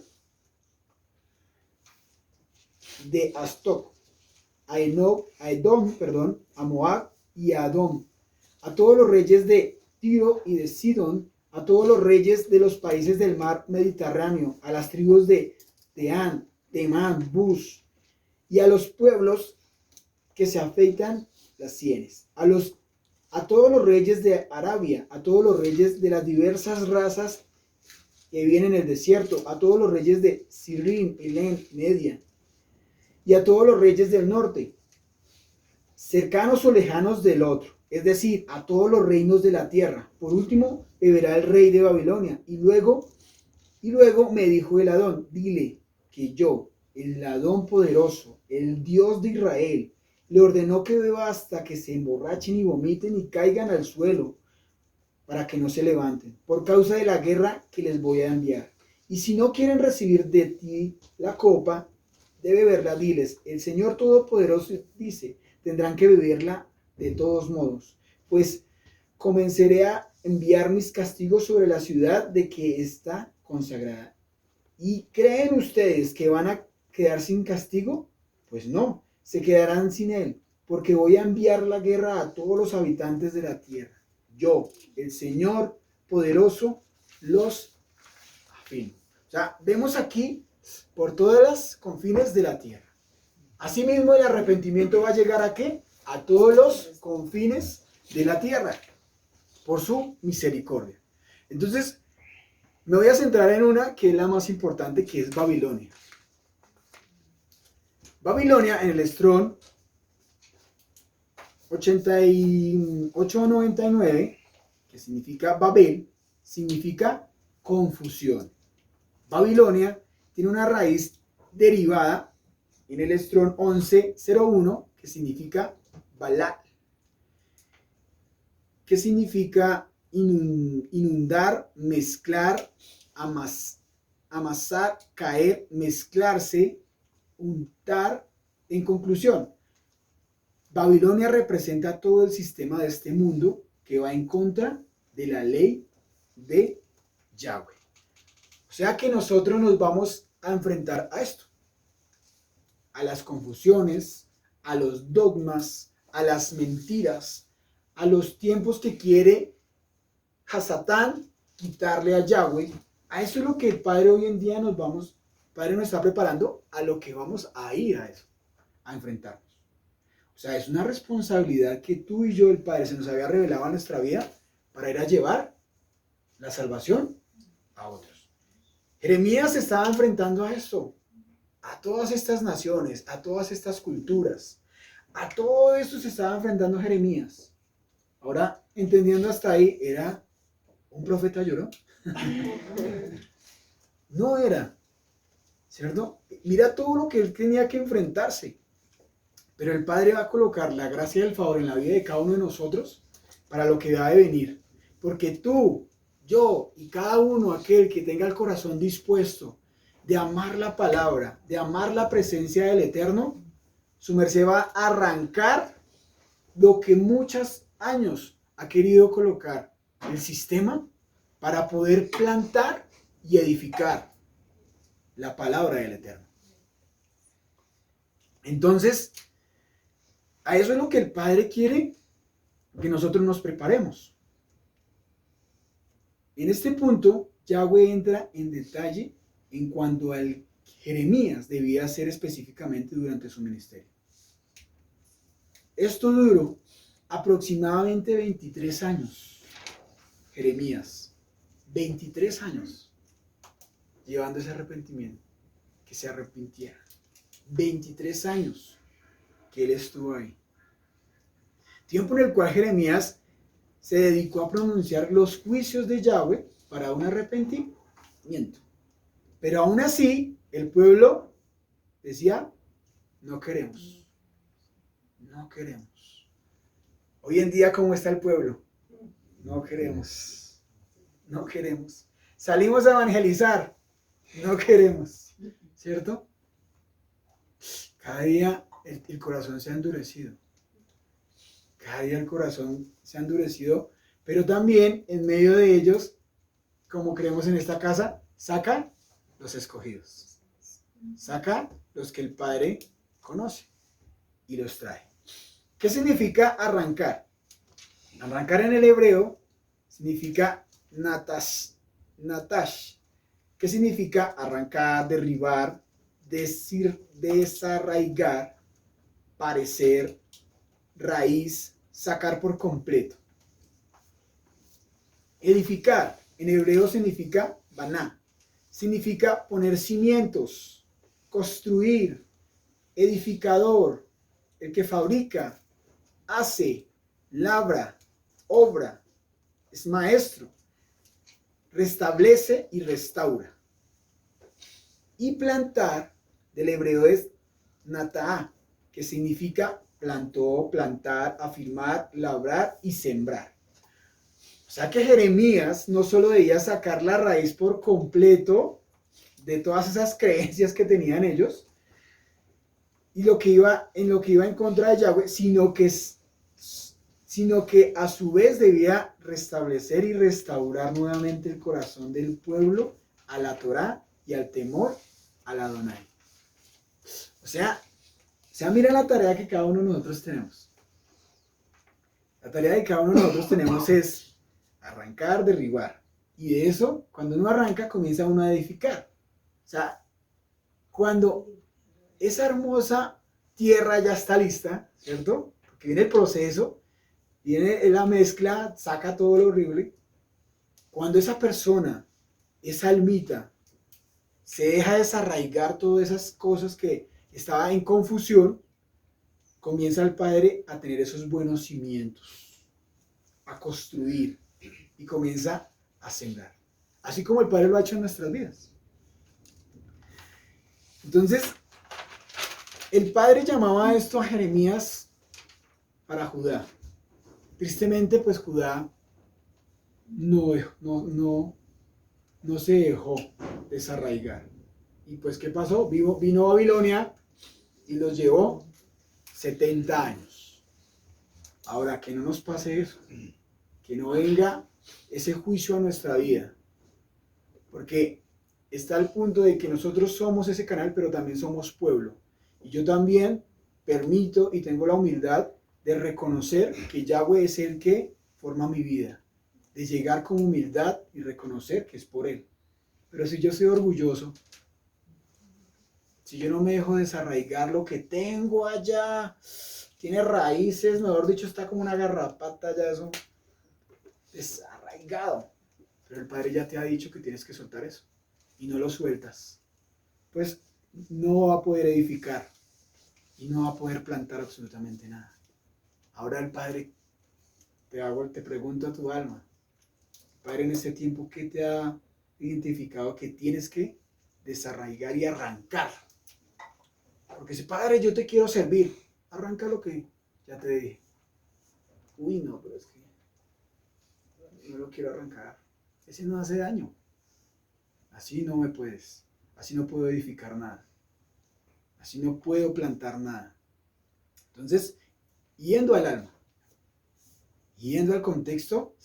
de Astok, a Edom, a Moab y a Adom, a todos los reyes de Tiro y de Sidón, a todos los reyes de los países del mar Mediterráneo, a las tribus de Teán, Temán, Bus, y a los pueblos que se afeitan las sienes, a todos los reyes de Arabia, a todos los reyes de las diversas razas que vienen en el desierto, a todos los reyes de Sirín, Elén, Media, y a todos los reyes del norte, cercanos o lejanos del otro, es decir, a todos los reinos de la tierra. Por último, beberá el rey de Babilonia. Y luego me dijo el Adón, dile que yo, el Adón poderoso, el Dios de Israel, le ordenó que beba hasta que se emborrachen y vomiten y caigan al suelo, para que no se levanten, por causa de la guerra que les voy a enviar. Y si no quieren recibir de ti la copa de beberla, diles, el Señor Todopoderoso dice, tendrán que beberla de todos modos, pues comenzaré a enviar mis castigos sobre la ciudad de que está consagrada. ¿Y creen ustedes que van a quedar sin castigo? Pues no, se quedarán sin él, porque voy a enviar la guerra a todos los habitantes de la tierra. Yo, el Señor poderoso, los afirmo. O sea, vemos aquí por todas las confines de la tierra. Asimismo, el arrepentimiento va a llegar ¿a qué? A todos los confines de la tierra, por su misericordia. Entonces, me voy a centrar en una que es la más importante, que es Babilonia. Babilonia en el Strong 8899, que significa Babel, significa confusión. Babilonia tiene una raíz derivada en el Strong 1101, que significa Balak, que significa inundar, mezclar, amasar, caer, mezclarse, untar. En conclusión, Babilonia representa todo el sistema de este mundo que va en contra de la ley de Yahweh. O sea que nosotros nos vamos a enfrentar a esto, a las confusiones, a los dogmas, a las mentiras, a los tiempos que quiere Hasatán quitarle a Yahweh. A eso es lo que el Padre hoy en día el Padre nos está preparando, a lo que vamos a ir a eso, a enfrentarnos. O sea, es una responsabilidad que tú y yo, el Padre, se nos había revelado a nuestra vida para ir a llevar la salvación a otros. Jeremías se estaba enfrentando a esto, a todas estas naciones, a todas estas culturas, a todo esto se estaba enfrentando Jeremías. Ahora, entendiendo hasta ahí, ¿era un profeta llorón? No era, ¿cierto? Mira todo lo que él tenía que enfrentarse. Pero el Padre va a colocar la gracia y el favor en la vida de cada uno de nosotros para lo que va a venir. Porque tú, yo y cada uno, aquel que tenga el corazón dispuesto de amar la palabra, de amar la presencia del Eterno, su merced va a arrancar lo que muchos años ha querido colocar el sistema para poder plantar y edificar la palabra del Eterno. Entonces, a eso es lo que el Padre quiere que nosotros nos preparemos. En este punto, Yahweh entra en detalle en cuanto al Jeremías debía hacer específicamente durante su ministerio. Esto duró aproximadamente 23 años. Jeremías, 23 años llevando ese arrepentimiento, que se arrepintiera. 23 años que él estuvo ahí. Tiempo en el cual Jeremías se dedicó a pronunciar los juicios de Yahweh para un arrepentimiento. Pero aún así, el pueblo decía, no queremos. No queremos. Hoy en día, ¿cómo está el pueblo? No queremos. No queremos. Salimos a evangelizar. No queremos. ¿Cierto? Cada día el corazón se ha endurecido. Cada día el corazón se ha endurecido, pero también en medio de ellos, como creemos en esta casa, saca los escogidos. Saca los que el Padre conoce y los trae. ¿Qué significa arrancar? Arrancar en el hebreo significa natash. ¿Qué significa arrancar, derribar, desarraigar, parecer, raíz, sacar por completo? Edificar en hebreo significa baná, significa poner cimientos, construir, edificador, el que fabrica, hace, labra, obra, es maestro, restablece y restaura. Y plantar del hebreo es nataá, que significa plantó, plantar, afirmar, labrar y sembrar. O sea que Jeremías no solo debía sacar la raíz por completo, de todas esas creencias que tenían ellos y en lo que iba en contra de Yahweh, sino que a su vez debía restablecer y restaurar nuevamente el corazón del pueblo a la Torá y al temor al Adonai. O sea, mira la tarea que cada uno de nosotros tenemos. La tarea de cada uno de nosotros tenemos es arrancar, derribar. Y de eso, cuando uno arranca, comienza uno a edificar. O sea, cuando esa hermosa tierra ya está lista, ¿cierto? Porque viene el proceso, viene la mezcla, saca todo lo horrible. Cuando esa persona, esa almita, se deja desarraigar todas esas cosas que estaba en confusión, comienza el Padre a tener esos buenos cimientos, a construir y comienza a sembrar. Así como el Padre lo ha hecho en nuestras vidas. Entonces, el Padre llamaba a esto a Jeremías para Judá. Tristemente, pues Judá no se dejó desarraigar. Y pues, ¿qué pasó? Vino Babilonia y los llevó 70 años. Ahora, que no nos pase eso. Que no venga ese juicio a nuestra vida. Porque está al punto de que nosotros somos ese canal, pero también somos pueblo. Y yo también permito y tengo la humildad de reconocer que Yahweh es el que forma mi vida. De llegar con humildad y reconocer que es por Él. Pero si yo soy orgulloso, si yo no me dejo desarraigar lo que tengo allá, tiene raíces, mejor dicho, está como una garrapata ya eso, desarraigado. Pero el Padre ya te ha dicho que tienes que soltar eso. Y no lo sueltas. Pues no va a poder edificar. Y no va a poder plantar absolutamente nada. Ahora el Padre, te pregunto a tu alma, Padre, en este tiempo, ¿qué te ha identificado que tienes que desarraigar y arrancar? Porque si, Padre, yo te quiero servir, arranca lo que ya te dije. Uy, no, pero es que no lo quiero arrancar. Ese no hace daño. Así no me puedes. Así no puedo edificar nada. Así no puedo plantar nada. Entonces, yendo al alma, yendo al contexto,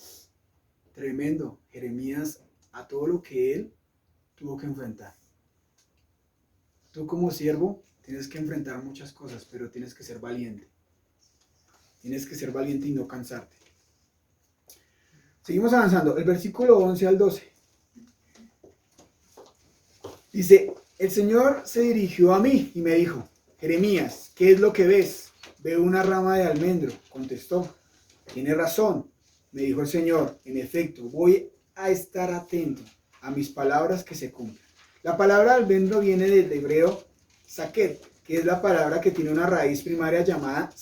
tremendo, Jeremías, a todo lo que él tuvo que enfrentar. Tú como siervo tienes que enfrentar muchas cosas, pero tienes que ser valiente. Tienes que ser valiente y no cansarte. Seguimos avanzando. El versículo 11 al 12. Dice, el Señor se dirigió a mí y me dijo, Jeremías, ¿qué es lo que ves? Veo una rama de almendro. Contestó, tiene razón. Me dijo el Señor, en efecto, voy a estar atento a mis palabras que se cumplan. La palabra almendro viene del hebreo saket, que es la palabra que tiene una raíz primaria llamada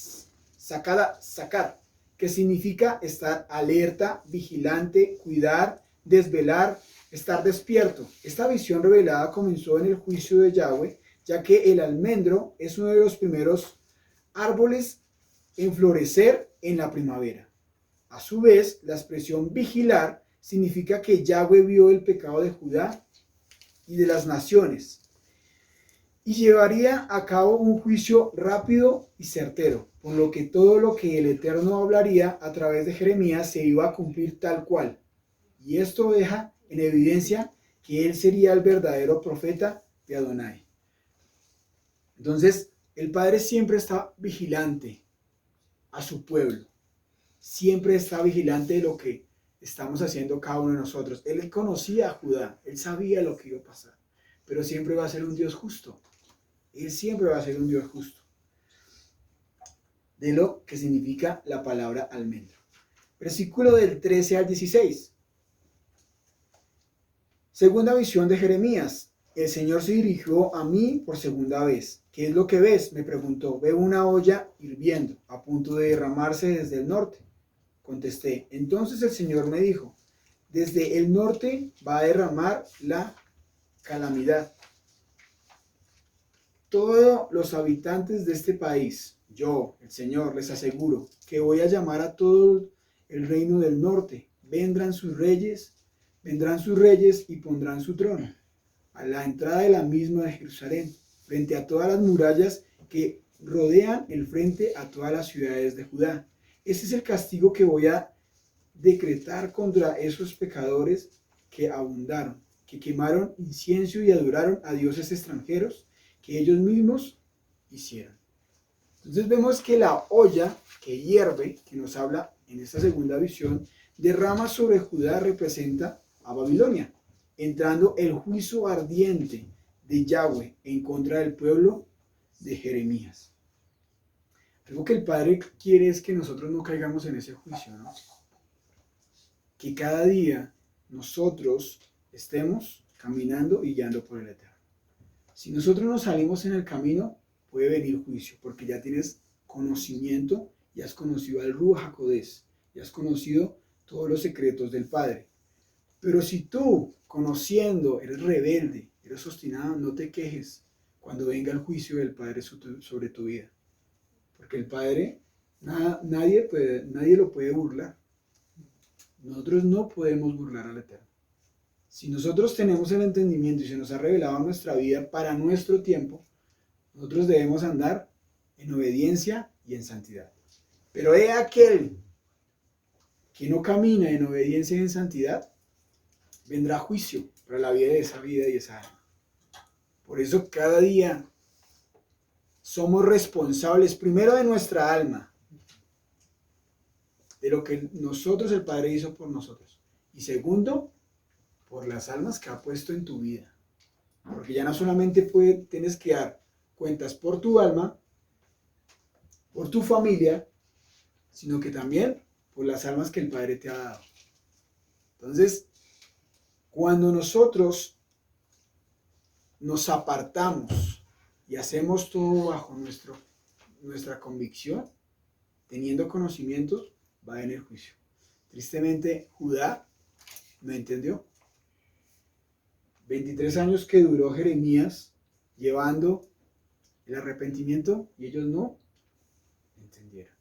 sacar, que significa estar alerta, vigilante, cuidar, desvelar, estar despierto. Esta visión revelada comenzó en el juicio de Yahweh, ya que el almendro es uno de los primeros árboles en florecer en la primavera. A su vez, la expresión vigilar significa que Yahweh vio el pecado de Judá y de las naciones y llevaría a cabo un juicio rápido y certero, por lo que todo lo que el Eterno hablaría a través de Jeremías se iba a cumplir tal cual. Y esto deja en evidencia que él sería el verdadero profeta de Adonai. Entonces, el Padre siempre está vigilante a su pueblo. Siempre está vigilante de lo que estamos haciendo cada uno de nosotros. Él conocía a Judá, él sabía lo que iba a pasar, pero siempre va a ser un Dios justo. Él siempre va a ser un Dios justo. De lo que significa la palabra almendro. Versículo del 13 al 16. Segunda visión de Jeremías. El Señor se dirigió a mí por segunda vez. ¿Qué es lo que ves? Me preguntó. Veo una olla hirviendo, a punto de derramarse desde el norte. Contesté. Entonces el Señor me dijo, desde el norte va a derramar la calamidad. Todos los habitantes de este país, yo, el Señor, les aseguro que voy a llamar a todo el reino del norte. Vendrán sus reyes y pondrán su trono. a la entrada de la misma de Jerusalén, frente a todas las murallas que rodean el frente a todas las ciudades de Judá. Ese es el castigo que voy a decretar contra esos pecadores que abundaron, que quemaron incienso y adoraron a dioses extranjeros que ellos mismos hicieron. Entonces vemos que la olla que hierve, que nos habla en esta segunda visión, derrama sobre Judá, representa a Babilonia, entrando el juicio ardiente de Yahweh en contra del pueblo de Jeremías. Algo que el Padre quiere es que nosotros no caigamos en ese juicio, ¿no? Que cada día nosotros estemos caminando y guiando por el Eterno. Si nosotros nos salimos en el camino, puede venir juicio, porque ya tienes conocimiento, ya has conocido al Ruach HaKodesh, ya has conocido todos los secretos del Padre. Pero si tú, conociendo, eres rebelde, eres obstinado, no te quejes cuando venga el juicio del Padre sobre tu vida. Porque el Padre, nadie lo puede burlar. Nosotros no podemos burlar al Eterno. Si nosotros tenemos el entendimiento y se nos ha revelado nuestra vida para nuestro tiempo, nosotros debemos andar en obediencia y en santidad. Pero he aquel que no camina en obediencia y en santidad, vendrá juicio para la vida y esa alma. Por eso cada día somos responsables primero de nuestra alma, de lo que nosotros, el Padre, hizo por nosotros. Y segundo, por las almas que ha puesto en tu vida. Porque ya no solamente tienes que dar cuentas por tu alma, por tu familia, sino que también por las almas que el Padre te ha dado. Entonces, cuando nosotros nos apartamos y hacemos todo bajo nuestra convicción, teniendo conocimientos, va a venir juicio. Tristemente, Judá no entendió. 23 años que duró Jeremías llevando el arrepentimiento y ellos no entendieron.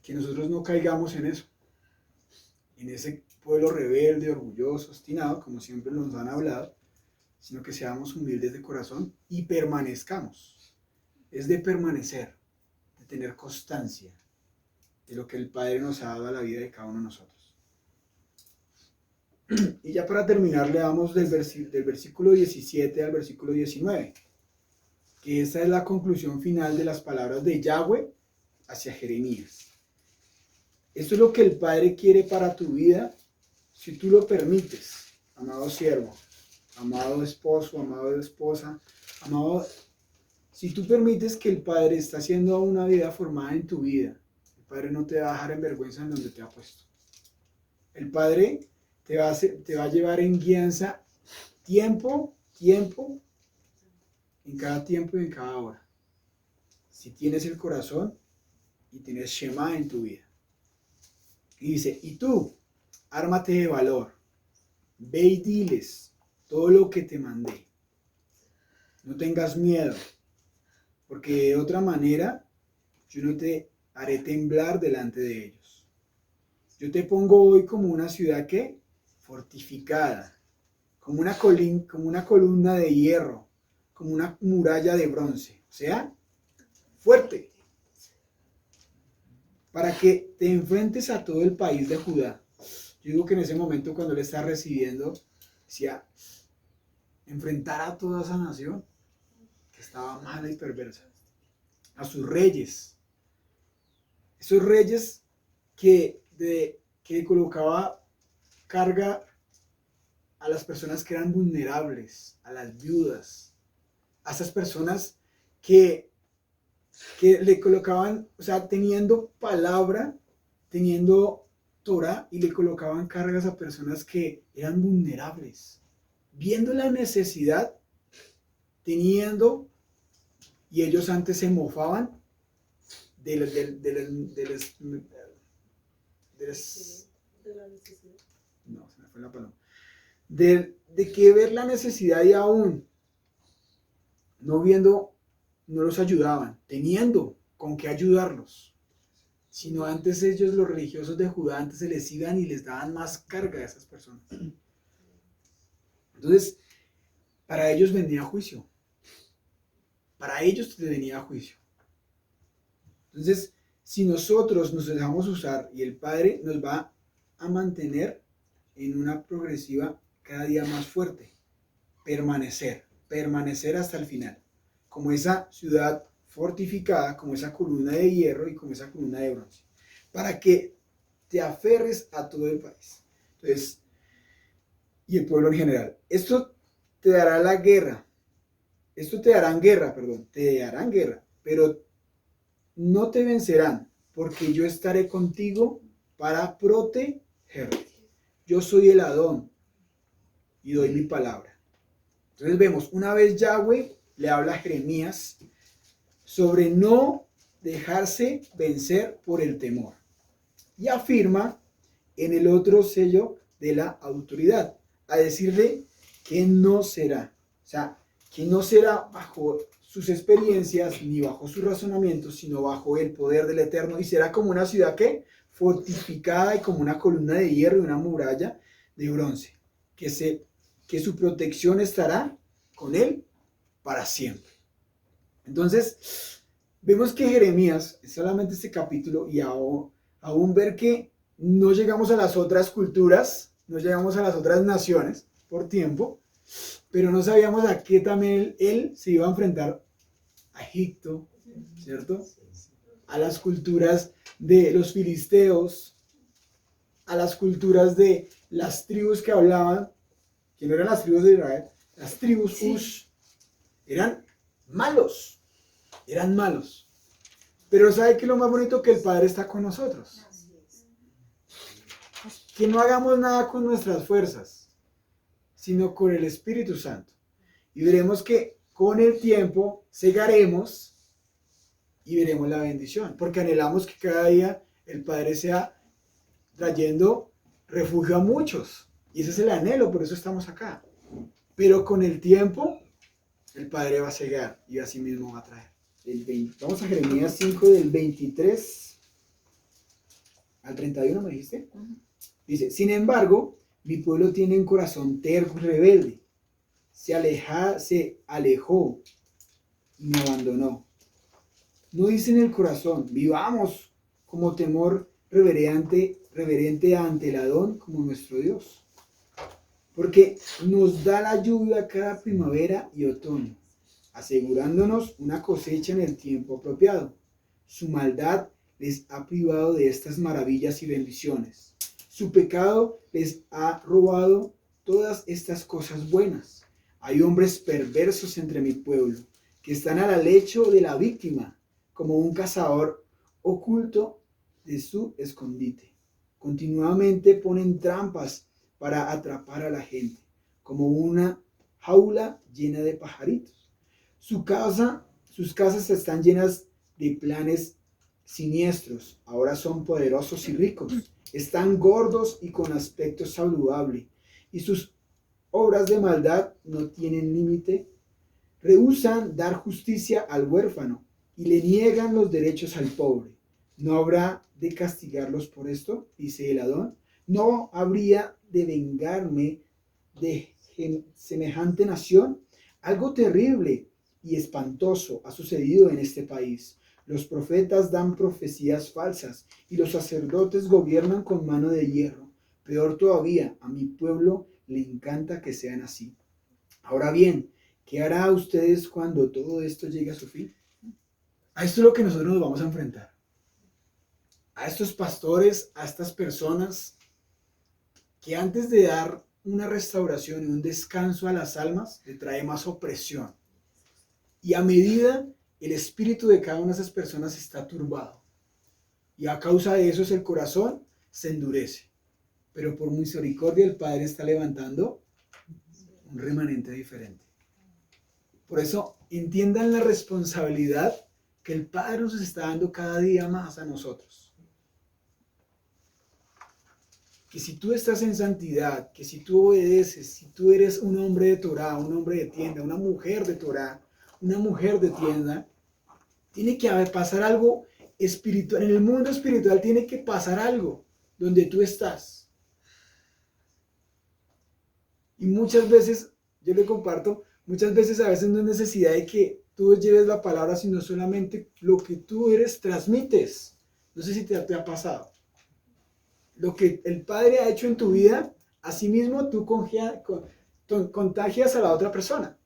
Que nosotros no caigamos en eso, en ese pueblo rebelde, orgulloso, obstinado, como siempre nos han hablado, sino que seamos humildes de corazón y permanezcamos. Es de permanecer, de tener constancia de lo que el Padre nos ha dado a la vida de cada uno de nosotros. Y ya para terminar, leamos del versículo 17 al versículo 19, que esa es la conclusión final de las palabras de Yahweh hacia Jeremías. Esto es lo que el Padre quiere para tu vida, si tú lo permites, amado siervo, amado esposo, amada esposa, amado, si tú permites que el Padre está haciendo una vida formada en tu vida, el Padre no te va a dejar en vergüenza en donde te ha puesto. El Padre te va a llevar en guianza tiempo, en cada tiempo y en cada hora. Si tienes el corazón y tienes Shema en tu vida. Y dice, y tú, ármate de valor, ve y diles todo lo que te mandé. No tengas miedo, porque de otra manera yo no te haré temblar delante de ellos. Yo te pongo hoy como una ciudad que fortificada, como una columna de hierro, como una muralla de bronce, o sea, fuerte, para que te enfrentes a todo el país de Judá. Yo digo que en ese momento cuando él está recibiendo, decía, enfrentar a toda esa nación que estaba mala y perversa, a sus reyes, esos reyes que colocaba carga a las personas que eran vulnerables, a las viudas, a esas personas que le colocaban, o sea, teniendo palabra, teniendo Torah, y le colocaban cargas a personas que eran vulnerables, viendo la necesidad, teniendo, y ellos antes se mofaban de la necesidad. No, se me fue la palabra. De que ver la necesidad y aún no viendo, no los ayudaban, teniendo con qué ayudarlos, sino antes ellos, los religiosos de Judá, antes se les iban y les daban más carga a esas personas. Entonces, para ellos venía juicio. Para ellos venía juicio. Entonces, si nosotros nos dejamos usar y el Padre nos va a mantener en una progresiva cada día más fuerte, permanecer hasta el final, como esa ciudad fortificada, como esa columna de hierro y como esa columna de bronce, para que te aferres a todo el país. Entonces, y el pueblo en general. Esto te dará la guerra. Esto te darán guerra, pero no te vencerán, porque yo estaré contigo para protegerte. Yo soy el Adón y doy mi palabra. Entonces vemos, una vez Yahweh le habla a Jeremías sobre no dejarse vencer por el temor. Y afirma en el otro sello de la autoridad, a decirle que no será. O sea, que no será bajo sus experiencias ni bajo sus razonamientos, sino bajo el poder del Eterno. Y será como una ciudad que fortificada y como una columna de hierro y una muralla de bronce. Que su protección estará con él para siempre. Entonces, vemos que Jeremías, es solamente este capítulo, y aún ver que no llegamos a las otras culturas, no llegamos a las otras naciones por tiempo, pero no sabíamos a qué también él se iba a enfrentar: a Egipto, ¿cierto? A las culturas de los filisteos, a las culturas de las tribus que hablaban, que no eran las tribus de Israel, las tribus Ush, eran malos. Pero ¿sabe qué es lo más bonito? Que el Padre está con nosotros. Que no hagamos nada con nuestras fuerzas, sino con el Espíritu Santo. Y veremos que con el tiempo cegaremos y veremos la bendición, porque anhelamos que cada día el Padre sea trayendo refugio a muchos. Y ese es el anhelo, por eso estamos acá. Pero con el tiempo, el Padre va a cegar y así mismo va a traer. Vamos a Jeremías 5, del 23 al 31, ¿me dijiste? Dice: sin embargo, mi pueblo tiene un corazón terco y rebelde. Se alejó y me abandonó. No dice en el corazón: vivamos como temor reverente ante el Adón, como nuestro Dios. Porque nos da la lluvia cada primavera y otoño, asegurándonos una cosecha en el tiempo apropiado. Su maldad les ha privado de estas maravillas y bendiciones. Su pecado les ha robado todas estas cosas buenas. Hay hombres perversos entre mi pueblo, que están al acecho de la víctima, como un cazador oculto de su escondite. Continuamente ponen trampas para atrapar a la gente, como una jaula llena de pajaritos. Sus casas están llenas de planes siniestros. Ahora son poderosos y ricos. Están gordos y con aspecto saludable. Y sus obras de maldad no tienen límite. Rehúsan dar justicia al huérfano y le niegan los derechos al pobre. ¿No habrá de castigarlos por esto?, dice el Adón. ¿No habría de vengarme de semejante nación? Algo terrible y espantoso ha sucedido en este país. Los profetas dan profecías falsas y los sacerdotes gobiernan con mano de hierro. Peor todavía, a mi pueblo le encanta que sean así. Ahora bien, ¿qué hará ustedes cuando todo esto llegue a su fin? A esto es lo que nosotros nos vamos a enfrentar. A estos pastores, a estas personas que antes de dar una restauración y un descanso a las almas, le trae más opresión. Y a medida el espíritu de cada una de esas personas está turbado. Y a causa de eso el corazón se endurece. Pero por misericordia el Padre está levantando un remanente diferente. Por eso entiendan la responsabilidad que el Padre nos está dando cada día más a nosotros. Que si tú estás en santidad, que si tú obedeces, si tú eres un hombre de Torah, un hombre de tienda, una mujer de Torah, una mujer de tienda, tiene que pasar algo espiritual. En el mundo espiritual tiene que pasar algo donde tú estás. Y muchas veces, yo le comparto, Muchas veces, a veces no es necesidad de que tú lleves la palabra, sino solamente lo que tú eres, transmites. No sé si te ha pasado. Lo que el Padre ha hecho en tu vida, asimismo tú contagias a la otra persona.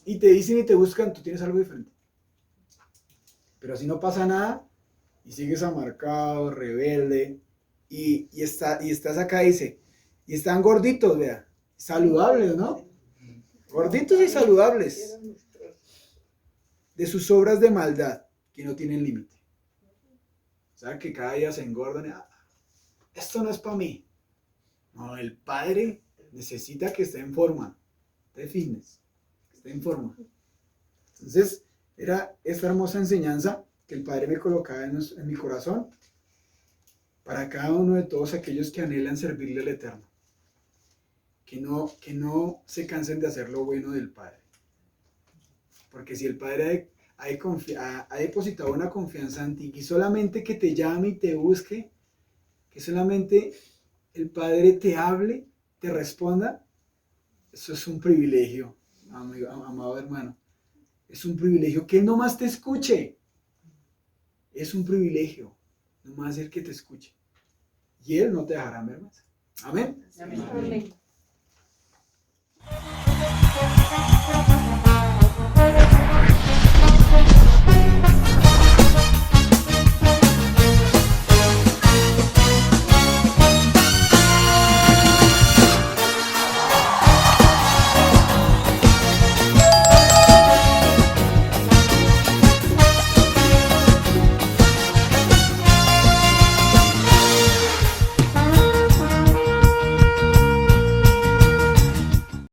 Y te dicen y te buscan, tú tienes algo diferente. Pero si no pasa nada, y sigues amarcado, rebelde, y estás acá, dice, y están gorditos, vea, saludables, ¿no? Gorditos y saludables, de sus obras de maldad, que no tienen límite. O sea, que cada día se engordan, esto no es para mí. No, el Padre necesita que esté en forma, de fitness, que esté en forma. Entonces, era esta hermosa enseñanza que el Padre me colocaba en mi corazón para cada uno de todos aquellos que anhelan servirle al Eterno. Que no se cansen de hacer lo bueno del Padre. Porque si el Padre ha depositado una confianza en ti, y solamente que te llame y te busque, que solamente el Padre te hable, te responda, eso es un privilegio, amado hermano. Es un privilegio que Él nomás te escuche. Es un privilegio nomás el que te escuche. Y Él no te dejará ver más. Amén. Amén.